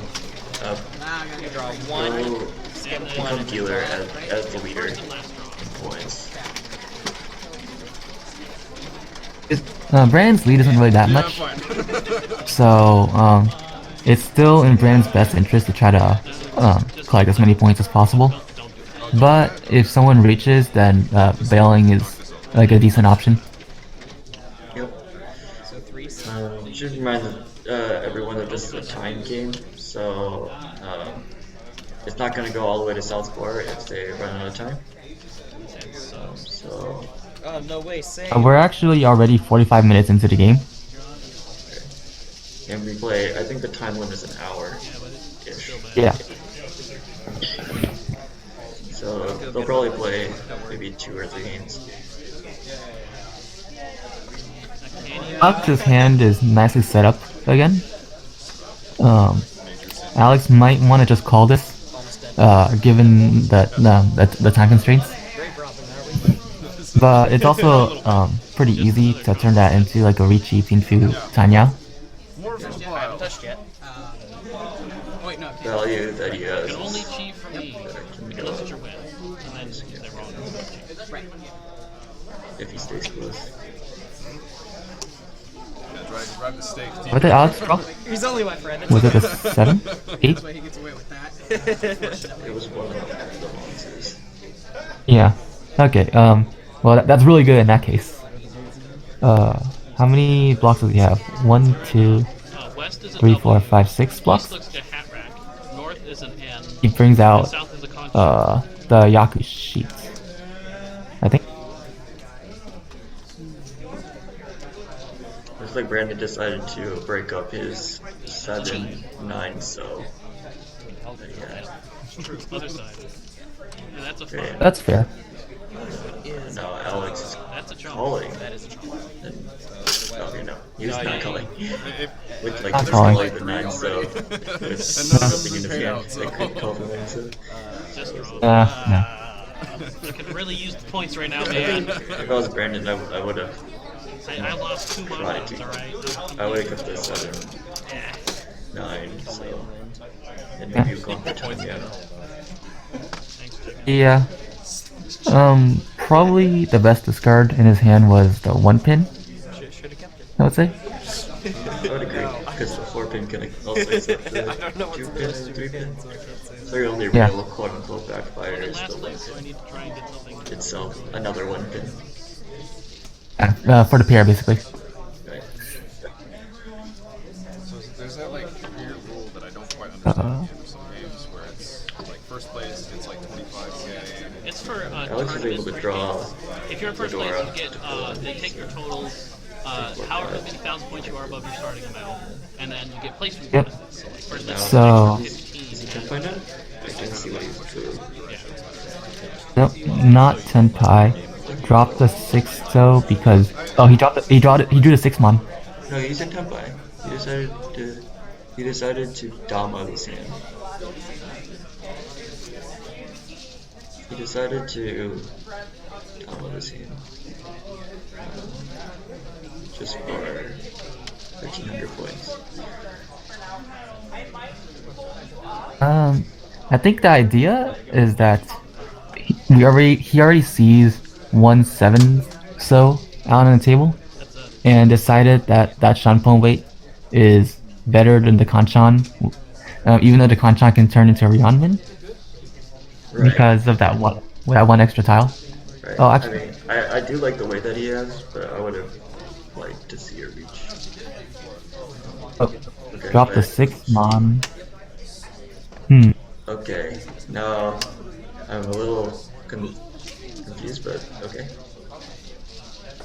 up. Nah, I gotta Draw Go one. Skip become one. dealer as the leader First and last draw. in points. Brandon's lead isn't really that Yeah, much, I'm fine. so it's still in Brandon's best interest to try to collect as many points as possible. Don't do it. But if someone reaches, then bailing is like a decent option. Yep. So 3. Should remind everyone that this is a time game, so it's not going to go all the way to South Score if they run out of time. So Oh, no way, save. We're actually already 45 minutes into the game. and we play. I think the time limit is an hour. Ish. Yeah. So they'll probably play maybe 2 or 3 games. Alex's hand is nicely set up again. Alex might want to just call this, given the time constraints. Great Robin, there we go. But it's also pretty easy to turn that into like a Riichi Pinfu Tanya. More from the I haven't pile. touched yet. Oh wait, no. Value that he You has. can only cheat from me Can unless go it's your win. And then they're wrong. Right. if he stays close. Yeah, drive the stake. What did Alex drop? He's only my friend. Was it a 7? 8? That's why he gets away with that. It was one of the monsters. Yeah. Okay. Well, that's really good in that case. How many blocks does he have? 1, 2, West is a 3, double. 4, 5, 6 East blocks. looks like a hat rack. North is an N. He brings And out south is a conch. the Yaku sheet. I think. Looks like Brandon decided to break up his 7-9, so yeah. Other side. And that's a Okay. 5. That's fair. Now Alex is That's a chunk. calling. That is a chunk. And, okay, no, he was not calling. With like Not the calling. like the 9, so with Another something in his paid hand, out, so. they could call him in, so. Just wrong. No. I can really use the points right now, man. If I was Brandon, I would have. I lost 2 monos, alright? I would have kept the 7, 9, so. And maybe you gone for time, yeah. Thanks, Chicken. Yeah. Probably the best discard in his hand was the 1 pin, Should have kept it. I would say. I would agree, because the 4 pin can also accept the I don't know what 2 to do pin with and 3 stupid pin. pins, so I can't say. So your only Yeah. real quote unquote backfire In is last the place, so I need to try and get something. itself, another 1 pin. For the pair, basically. Right. So there's that like weird rule that I don't quite understand in some games where it's like first place it's like 25k. It's for Alex is able to draw. If you're in first place, Fedora. you get they take your totals, however many thousand points you are above your starting amount, and then you get placement Yep. bonuses. So like first place, So- you get Is he 15. 10 point now? I didn't see what he's doing. Nope, not 10 pi. Dropped the 6 though because he drew the 6 mon. No, he's in 10 by. He decided to dom out his hand. He decided to dom out his hand. Just for 1300 points. I think the idea is that he already sees 1/7 so out on the table, and decided that Shanpon weight is better than the Kanchan, even though the Kanchan can turn into a Ryanman Right. because of that one extra tile. Right. Oh, I actually, mean, I do like the way that he has, but I would have liked to see a reach. oh, Okay, drop the but- 6 mon. Okay, now I'm a little confused, but okay.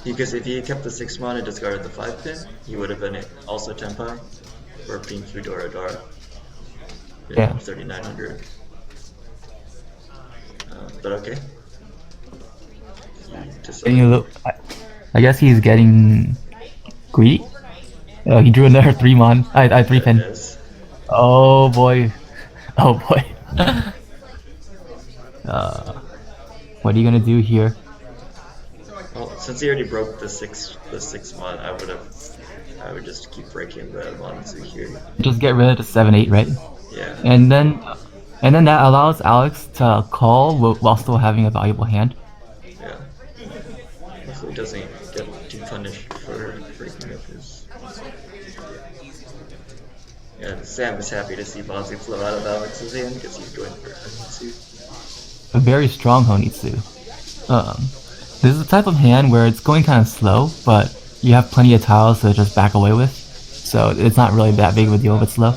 Because if he kept the 6 mon and discarded the 5 pin, he would have been also 10 pi for Pink Fudora Dara. Yeah. 3900. But okay. And you look, I guess he's getting greedy. He drew another 3 mon. I 3 pin. Yes. Oh boy. Oh boy. What are you gonna do here? Well, since he already broke the 6 mon, I would just keep breaking the Monzu here. Just get rid of the 7/8, right? Yeah. And then that allows Alex to call while still having a valuable hand. Yeah. So he doesn't get too punished for breaking up his. Yeah, Sam is happy to see Bonzi flow out of Alex's hand because he's going for Honitsu. A very strong Honitsu. This is the type of hand where it's going kind of slow, but you have plenty of tiles to just back away with, so it's not really that big of a deal if it's slow.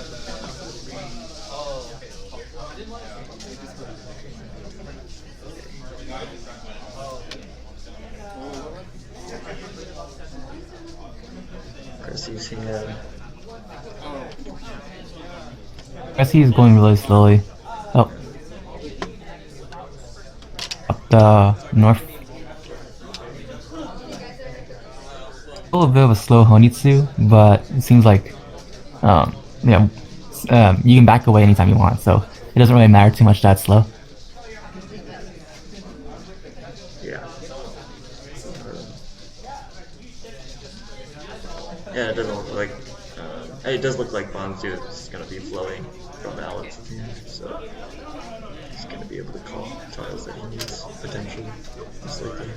Cresse's hand. Cresse is going really slowly. Oh. Up the north. A little bit of a slow Honitsu, but it seems like, you can back away anytime you want, so it doesn't really matter too much that slow. Yeah. Yeah, it doesn't look like. It does look like Bonzu is gonna be flowing from Alex's hand, so he's gonna be able to call tiles that he needs potentially, most likely.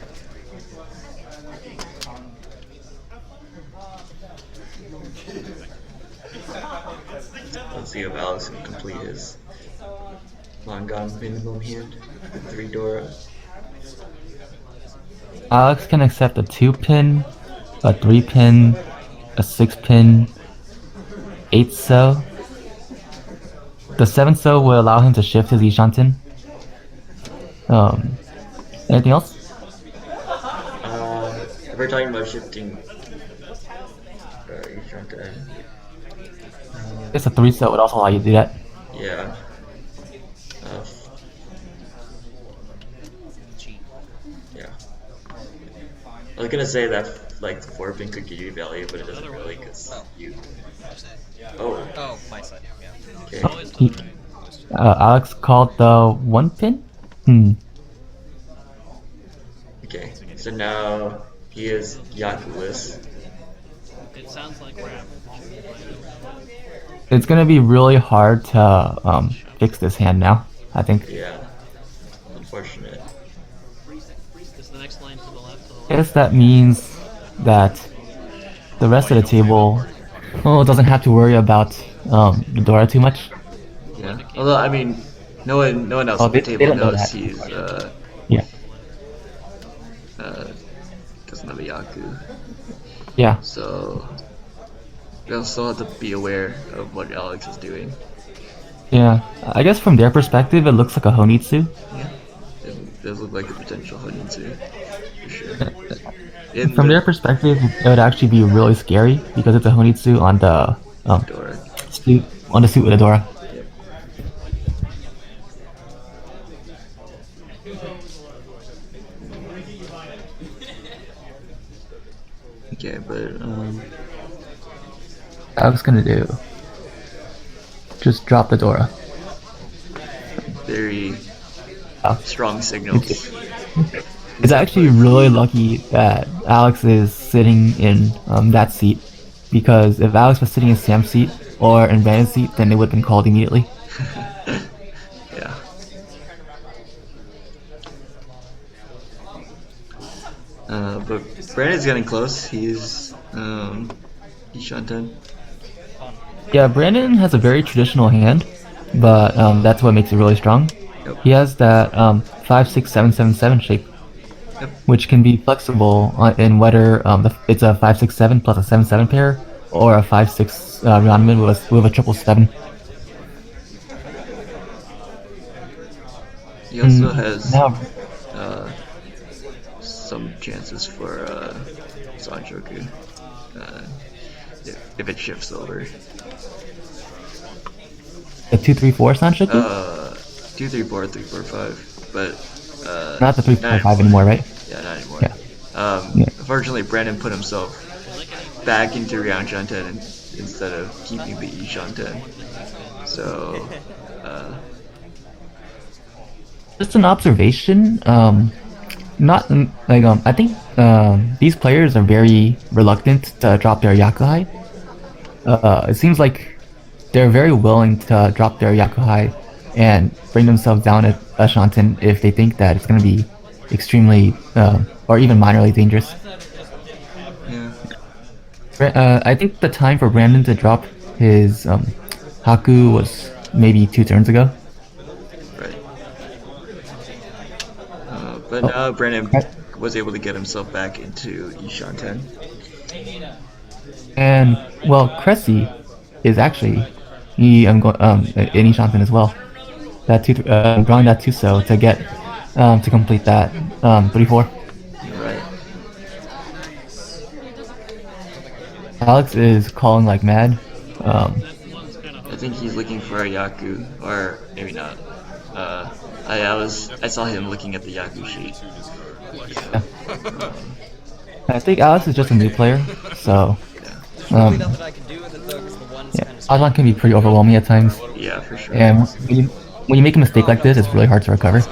Let's see if Alex can complete his Mangan minimum hand with 3 Dora. Alex can accept a 2-pin, a 3-pin, a 6-pin, 8 so. The 7 so will allow him to shift his Ishanten. Anything else? If we're talking about shifting Ishanten, It's a 3 so would also allow you to do that. yeah. Yeah. I was gonna say that like the 4-pin could give you value, but it doesn't really because you. Oh, Oh, my side. Yeah. okay. Always He, done, right? Alex called the 1-pin? Okay. So now he is Yakuless. It sounds like rap. It's gonna be really hard to fix this hand now, I think. Yeah. Unfortunate. Is the next line to the left? To the I left? guess that means that the rest of the table doesn't have to worry about the Dora too much. Yeah. Although I mean, no one else Oh, at the they table don't know knows that. he's Yeah. doesn't have a Yaku. Yeah. So we also have to be aware of what Alex is doing. Yeah. I guess from their perspective, it looks like a Honitsu. Yeah. It does look like a potential Honitsu, for sure. In From the their perspective, it would actually be really scary because it's a Honitsu on the Dora. suit with a Dora. Yep. Okay, but I was gonna do just drop the Dora. very Oh. strong signals. It's actually really lucky that Alex is sitting in that seat, because if Alex was sitting in Sam's seat or in Brandon's seat, then it would have been called immediately. Yeah. But Brandon's getting close. He's Ishanten. Yeah, Brandon has a very traditional hand, but that's what makes it really strong. Yep. He has that 5-6-7-7-7 shape, Yep. which can be flexible in whether it's a 5-6-7 plus a 7-7 pair, or a 5-6 Ryanman with a 7-7. He also has Now, some chances for Sanchoku if it shifts over. the 2-3-4 Sanshoku? 2, 3, 4, 3, 4, 5, but Not the 3-4-5 anymore, right? Yeah, not anymore. Yeah. Yeah. Unfortunately, Brandon put himself back into Ryanshanten instead of keeping the Ishanten. So, Just an observation. Not like I think these players are very reluctant to drop their Yakuhai. It seems like they're very willing to drop their Yakuhai and bring themselves down at Shanten if they think that it's going to be extremely or even minorly dangerous. yeah. I think the time for Brandon to drop his Haku was maybe 2 turns ago. Right. But now Brandon was able to get himself back into Ishanten. And well, Cresse is actually in Ishanten as well. That drawing that 2-so to get to complete that 3-4. Right. Alex is calling like mad. I think he's looking for a Yaku, or maybe not. I saw him looking at the Yaku sheet. I think Alex is just a new player, so Really nothing I can do with it though, because the one's yeah, kind of. Mahjong can be pretty overwhelming at times. Yeah, for sure. And when you make a mistake like this, it's really hard to recover. I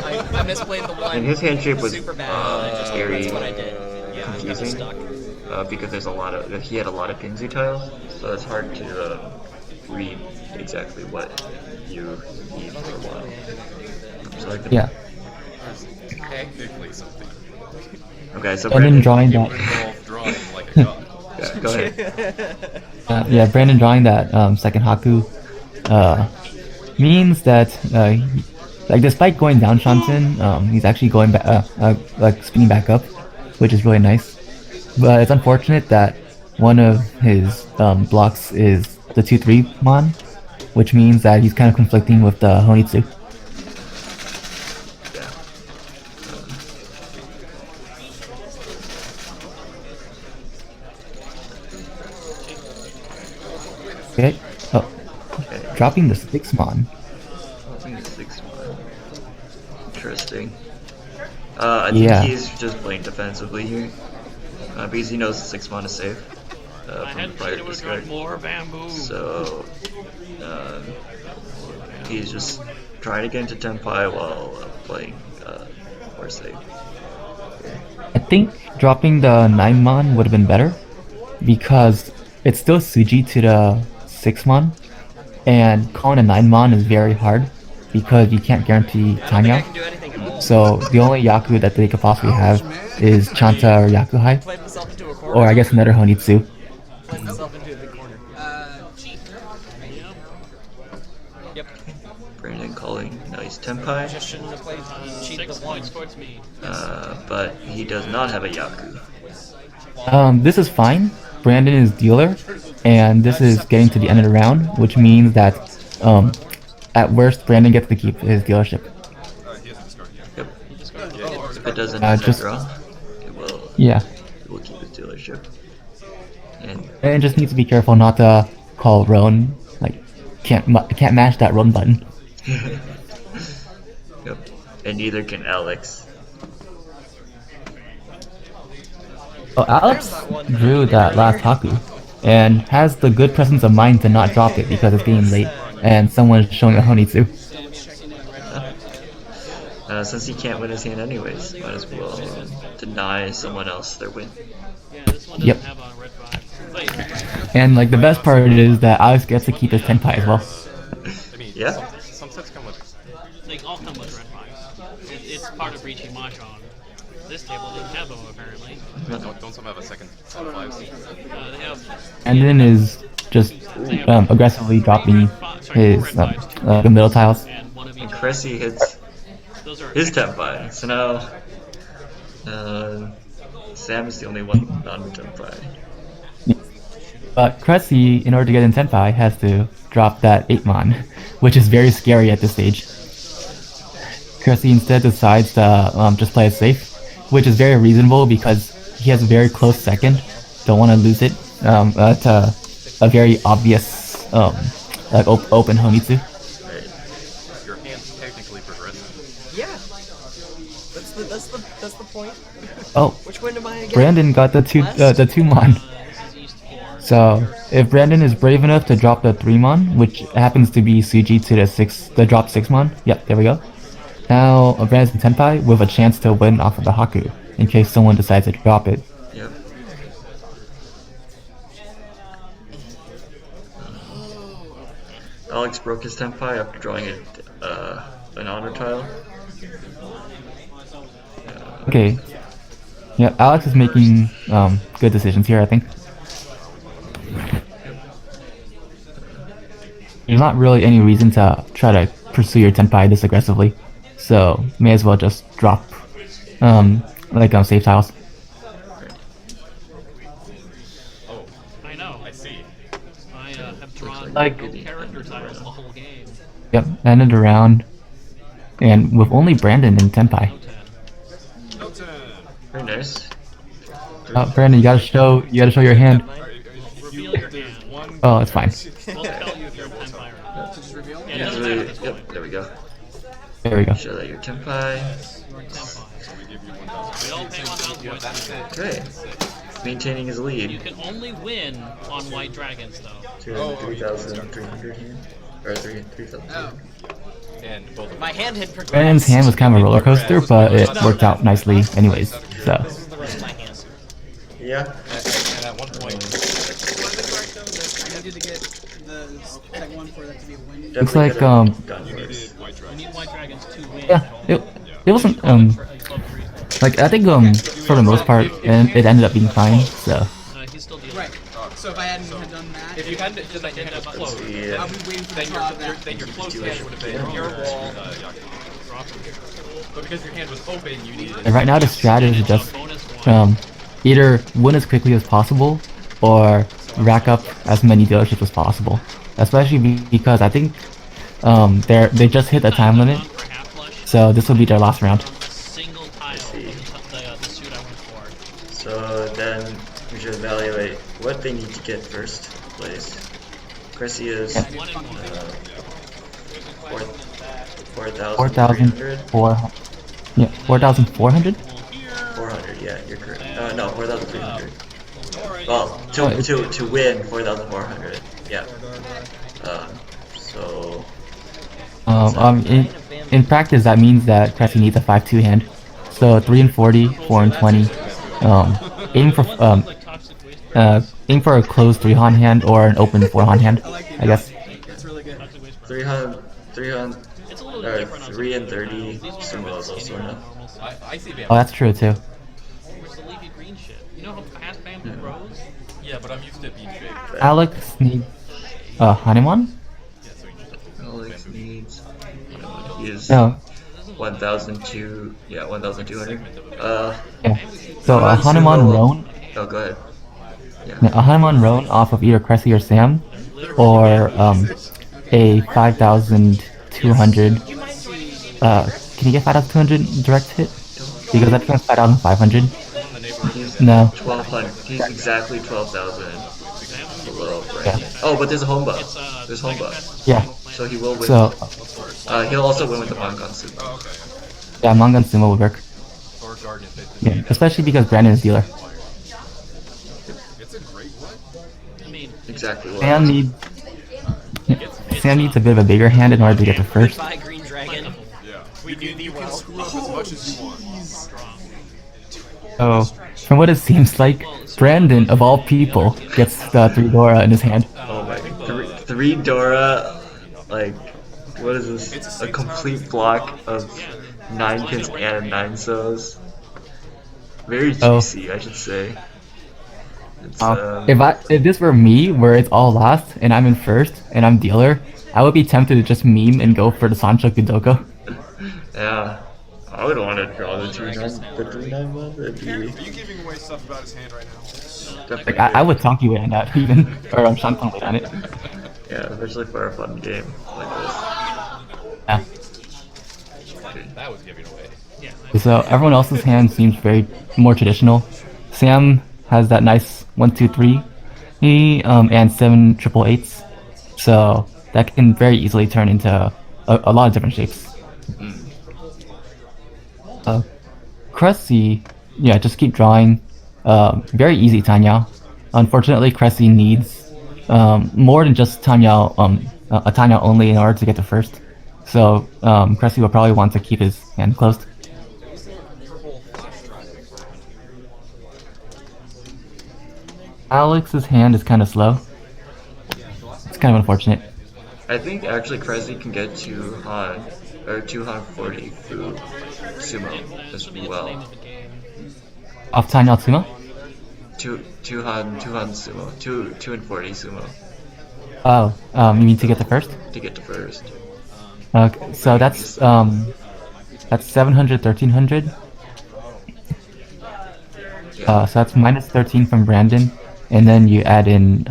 misplayed the one. And his hand shape was super bad. very That's what I did. Yeah, I got confusing. stuck. because there's a lot of he had a lot of Pinzu tiles, so it's hard to read exactly what you need for what. So I can, Yeah. Technically something. Okay, so Brandon Brandon, drawing You that. would involve drawing like a god. yeah, go ahead. Yeah, Brandon drawing that second Haku means that like despite going down Shanten, he's actually going back, like spinning back up, which is really nice. But it's unfortunate that one of his blocks is the 2/3 mon, which means that he's kind of conflicting with the Honitsu. Yeah. Okay. Oh, Okay. dropping the 6 mon. Dropping the 6-1. Interesting. I think Yeah. he's just playing defensively here. Because he knows the 6-1 is safe. I From the hadn't prior said it was discard. like more bamboo. So, he's just trying to get into Tenpai while playing more safe. I think dropping the 9 mon would have been better because it's still Suji to the 6 mon, and calling a 9 mon is very hard because you can't guarantee I don't think I Tanya. can do anything at all. So the only Yaku that they could possibly have is Chanta or Yakuhai, Played myself into a corner. or I guess another Honitsu. Played myself into a big corner. Cheat. Yep. Brandon calling nice Tenpai, Just shouldn't have played cheat 6 the one. points towards me. but he does not have a Yaku. This is fine. Brandon is dealer, and this is getting to the end of the round, which means that at worst Brandon gets to keep his dealership. He has discard, yeah. Yep. Oh, If it doesn't just- draw, it Yeah, will keep his dealership. And and just needs to be careful not to call Roan. Like can't mash that Roan button. yep. And neither can Alex. Oh, Alex drew that last Haku, and has the good presence of mind to not drop it because it's getting late, and someone's showing a Honitsu. Since he can't win his hand anyways, might as well deny someone else their win. yeah, this one doesn't Yep. have a red 5. Wait, And like the best part is that Alex gets to keep his Tenpai as well. I mean, Yeah. some sets come with. they all come with red 5s. It's part of Riichi Mahjong. This table didn't have them apparently. Don't some have a second set of fives? They have Brandon is just aggressively dropping his the middle tiles. and one of each. And Cresse hits Those are his Tenpai, so now Sam is the only one non-Tenpai. But Cresse, in order to get in Tenpai, has to drop that 8 mon, which is very scary at this stage. Cresse instead decides to just play it safe, which is very reasonable because he has a very close second. Don't want to lose it to a very obvious like open Honitsu. Right. Your hand's technically progressive. Yeah. That's the point. Oh, Which one am I again? Brandon got the 2 mon. this is East 4. So if Brandon is brave enough to drop the 3 mon, which happens to be Suji to the drop 6 mon. Yep, there we go. Now Brandon's in Tenpai with a chance to win off of the Haku in case someone decides to drop it. Yep. Alex broke his Tenpai after drawing an honor tile. Okay. Yeah, Alex is making good decisions here, I think. There's not really any reason to try to pursue your Tenpai this aggressively, so may as well just drop save tiles. I know. I see. I have drawn Like- no character tiles the whole game. Yep, ended around, and with only Brandon in Tenpai. No 10. Very nice. Brandon, you gotta show your hand. Reveal your hand. Oh, it's fine. We'll tell you if you're a Tenpai or not. Just reveal. Yeah, it doesn't matter if it's one. Yep, there we go. There we go. Show that your Tenpai. Tenpai. We all pay 1,000 points. Okay. Maintaining his You lead. can only win on white dragons, though. 3,300 here. Or 3,000. And both of My hand had progressed. Brandon's hand was kind of a roller coaster, but it worked out nicely anyways. So This is the rest of my hand. Yeah. at one point, Was it correct though that you needed to get the second one for that to be a win? Looks Definitely like could have gotten you worse. needed white You dragons. need white dragons to win. Yeah, it wasn't Club three. like I think for the most part and it ended up being fine. So He's still dealing. Right. So if I hadn't had done that, If you hadn't done that, your hand was closed. Yeah. I'll be waiting for Then the your top of that. then your closed hand would have been your wall. But because your hand was open, you needed. and right now the strategy is just Bonus one. either win as quickly as possible or rack up as many dealerships as possible. Especially because I think they just hit the time limit, For half flush. so this will be their last round. Single tile. see. The suit I went for. So then we should evaluate what they need to get first place. Cresse is 1 and 1. 4,300. 4,400? 400, yeah, you're correct. No, 4,300. Well, to win 4,400. Yeah. So In practice that means that Cresse needs a 5-2 hand. So 3 and 40, 4 and 20. Aim for Toxic waste. aim for a closed 3-han hand or an open 4-han hand, I guess. That's really good. 300, 300, It's a little or different on 3 and some 30 These ones sumo are is also skinnier than enough. normal, so I see Oh, that's true too. where's the leafy green shit? You know how fast bamboo grows? Yeah, but I'm used to it being big. Alex needs Hanuman? Alex needs. He is No. 1,002. Yeah, 1,200. Yeah. So a Hanuman Roan, Oh, go ahead. a Hanuman Roan off of either Cresse or Sam, or a 5,200. Can you get 5,200 direct hit? Because that becomes 5,500. He's No. 1,200. He's exactly 12,000 below Yeah. Brandon. Oh, but there's a home buff. There's home buff. Yeah. So he will win. So He'll also win with the Mahjong suit. yeah, Mangan Sumo will work. Or Guardian Faith. Yeah, especially because Brandon is dealer. It's a great one. I mean, Exactly what. Sam needs a bit of a bigger hand in order to get to first. Goodbye, Green Dragon. Yeah. We do thee well. Screw up as much as you want. strong. So from what it seems like, Brandon of all people gets the 3 Dora in his hand. Oh my. Three Dora. Like, what is this? A complete block of 9 pins and 9 so's. Very Oh. juicy, I should say. It's, If this were me, where it's all last and I'm in first and I'm dealer, I would be tempted to just meme and go for the Sancho Kudoko. yeah. I would want to draw the 3-9 one. That'd be Are you giving away stuff about his hand right now? definitely Like I would talk you in that even, or Shantan on it. Yeah, especially for a fun game like this. Yeah. That was giving away. So everyone else's hand seems very more traditional. Sam has that nice 1, 2, 3, and 7 triple eights. So that can very easily turn into a lot of different shapes. Cresse, yeah, just keep drawing. Very easy Tanyao. Unfortunately, Cresse needs more than just Tanyao, a Tanyao only in order to get to first. So Cresse will probably want to keep his hand closed. Alex's hand is kind of slow. It's kind of unfortunate. I think actually Cresse can get 240 through sumo as well. Off Tanyao Tsumo? 2 sumo. 2 and 40 sumo Oh, you mean to get the first? to get to first. Okay, so that's 700, 1300. So that's minus 13 from Brandon, and then you add in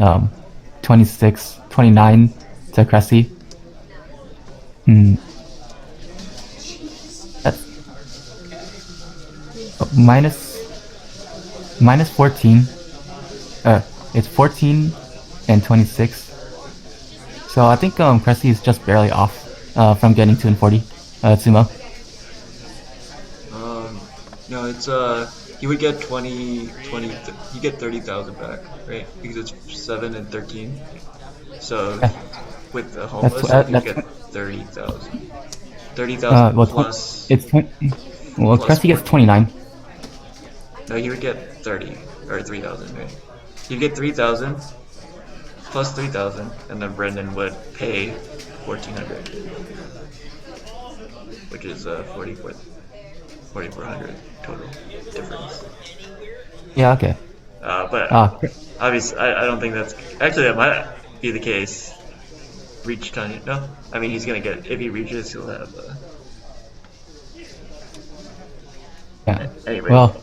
26, 29 to Cresse. That's minus 14. It's 14 and 26. So I think Cresse is just barely off from getting 2 and 40 Sumo. No, it's he would get 20, he get 30,000 back, right? Because it's 7 and 13. So with the homeless, That's- he would get 30,000. 30,000 Well, plus. it's 20. Well, plus Cresse gets 29. No, he would get 30 or 3,000, right? You get 3,000 plus 3,000, and then Brendan would pay 1,400, which is 4,400 total difference. Yeah, okay. But Ah, obviously, I don't think that's actually that might be the case. Reach Tanya? No, I mean he's gonna get if he reaches, he'll have. yeah. Anyway. Well,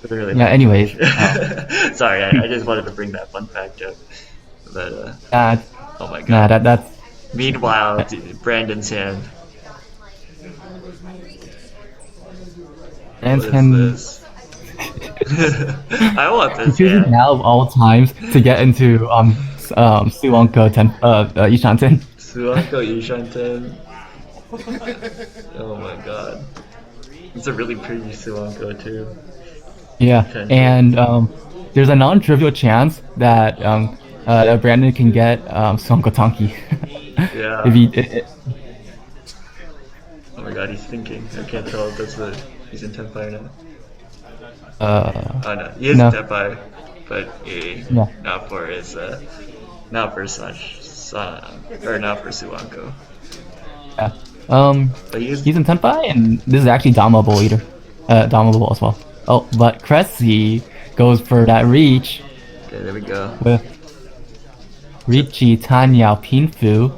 Really yeah, anyways. Sorry, I just wanted to bring that fun fact up. But oh my god. Nah, that's Meanwhile, Brandon's hand. Dan's What is can this? I want this chooses hand. now of all times to get into Suwonko Ishanten. Suanko Ishanten. Oh my god. It's a really pretty Suanko too. Yeah, Potential. and there's a non-trivial chance that that Brandon can get Suwonko Tonki. Yeah. If he Oh my god, he's thinking. I can't tell if that's he's in Tenpai now. Oh no, he is no. in Tenpai, but Yeah. not for his not for son, or not for Suanko. Yeah. But He's in Tenpai, and this is actually Damable either. Damable as well. Oh, but Cresse goes for that reach Okay, there we go. with Riichi, Tanya, Pinfu,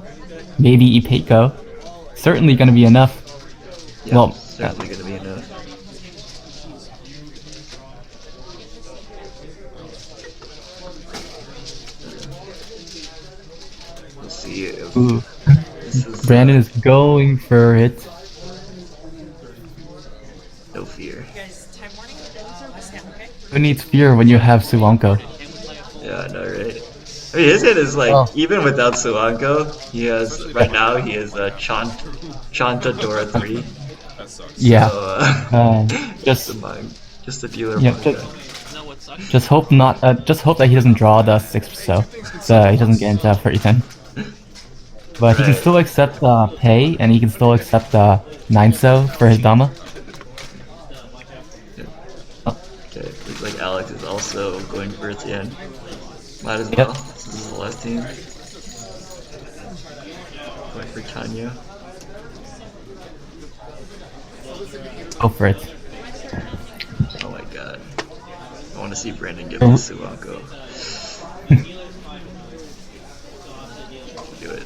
maybe Ipeiko. Certainly gonna be enough. Yeah, Well, certainly gonna be enough. We'll see if Ooh. this is Brandon is going for it. no fear. Who needs fear when you have Suwonko? Yeah, I know, right? I mean, his hit is like, Oh. even without Suanko, he has, right now, he has Chanta Dora 3. That sucks. Yeah. So, Just just a dealer yeah, manga. No, what sucks? just hope not. Just hope that he doesn't draw the 6 so he doesn't get into 3010. But he can Right. still accept pay, and he can still accept 9 so for his Dama. Okay, looks like Alex is also going for its end. Might as Yep. well. This is the last team. Going for Tanya. Go for it. Oh my god. I want to see Brandon give us Suanko. Do it.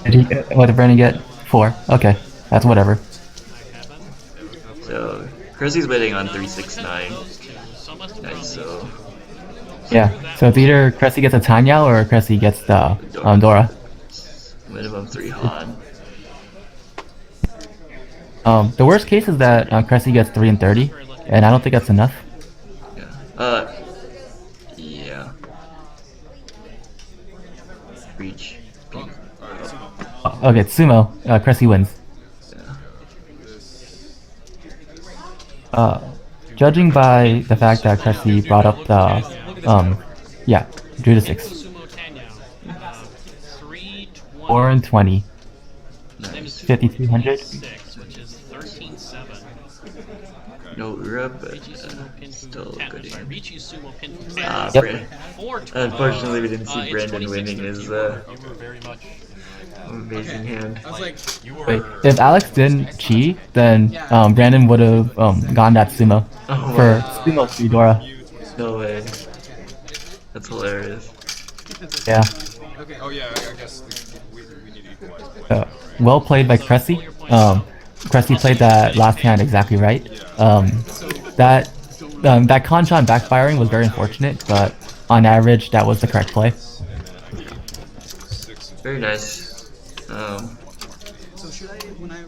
Did he? What did Brandon get? 4. Okay, that's whatever. So, Cresse's waiting on 369. So much Nice, so. Yeah. So it's either Cresse gets a Tanya or Cresse gets the Dora. Minimum 3 Han. The worst case is that Cresse gets 3 and 30, and I don't think that's enough. Yeah. Yeah. Reach. Pink. Okay, it's Sumo. Cresse wins. Yeah. Judging by the fact that Cresse brought up the, yeah, drew the 6. Sumo Tanya. 320. 4 and 20. Nice. 5,200. 6, which is 13-7. No Ura, but Riichi Sumo Pin still Fu 10. good. Sorry, Riichi Sumo Pin Fu Ah, 10. Yep. 420. Unfortunately, we didn't see It's Brandon winning 26-13. his You were very much. amazing hand. I was like, Wait, if Alex didn't cheat, then Brandon would have gone that Sumo Oh, for wow. Sumo Sudora. No way. That's hilarious. Yeah. okay. Oh yeah, I guess we need to equalize play. Well played by Cresse. Cresse played that last hand exactly right. That Kanchan backfiring was very unfortunate, but on average, that was the correct play. Very nice. So should I, when I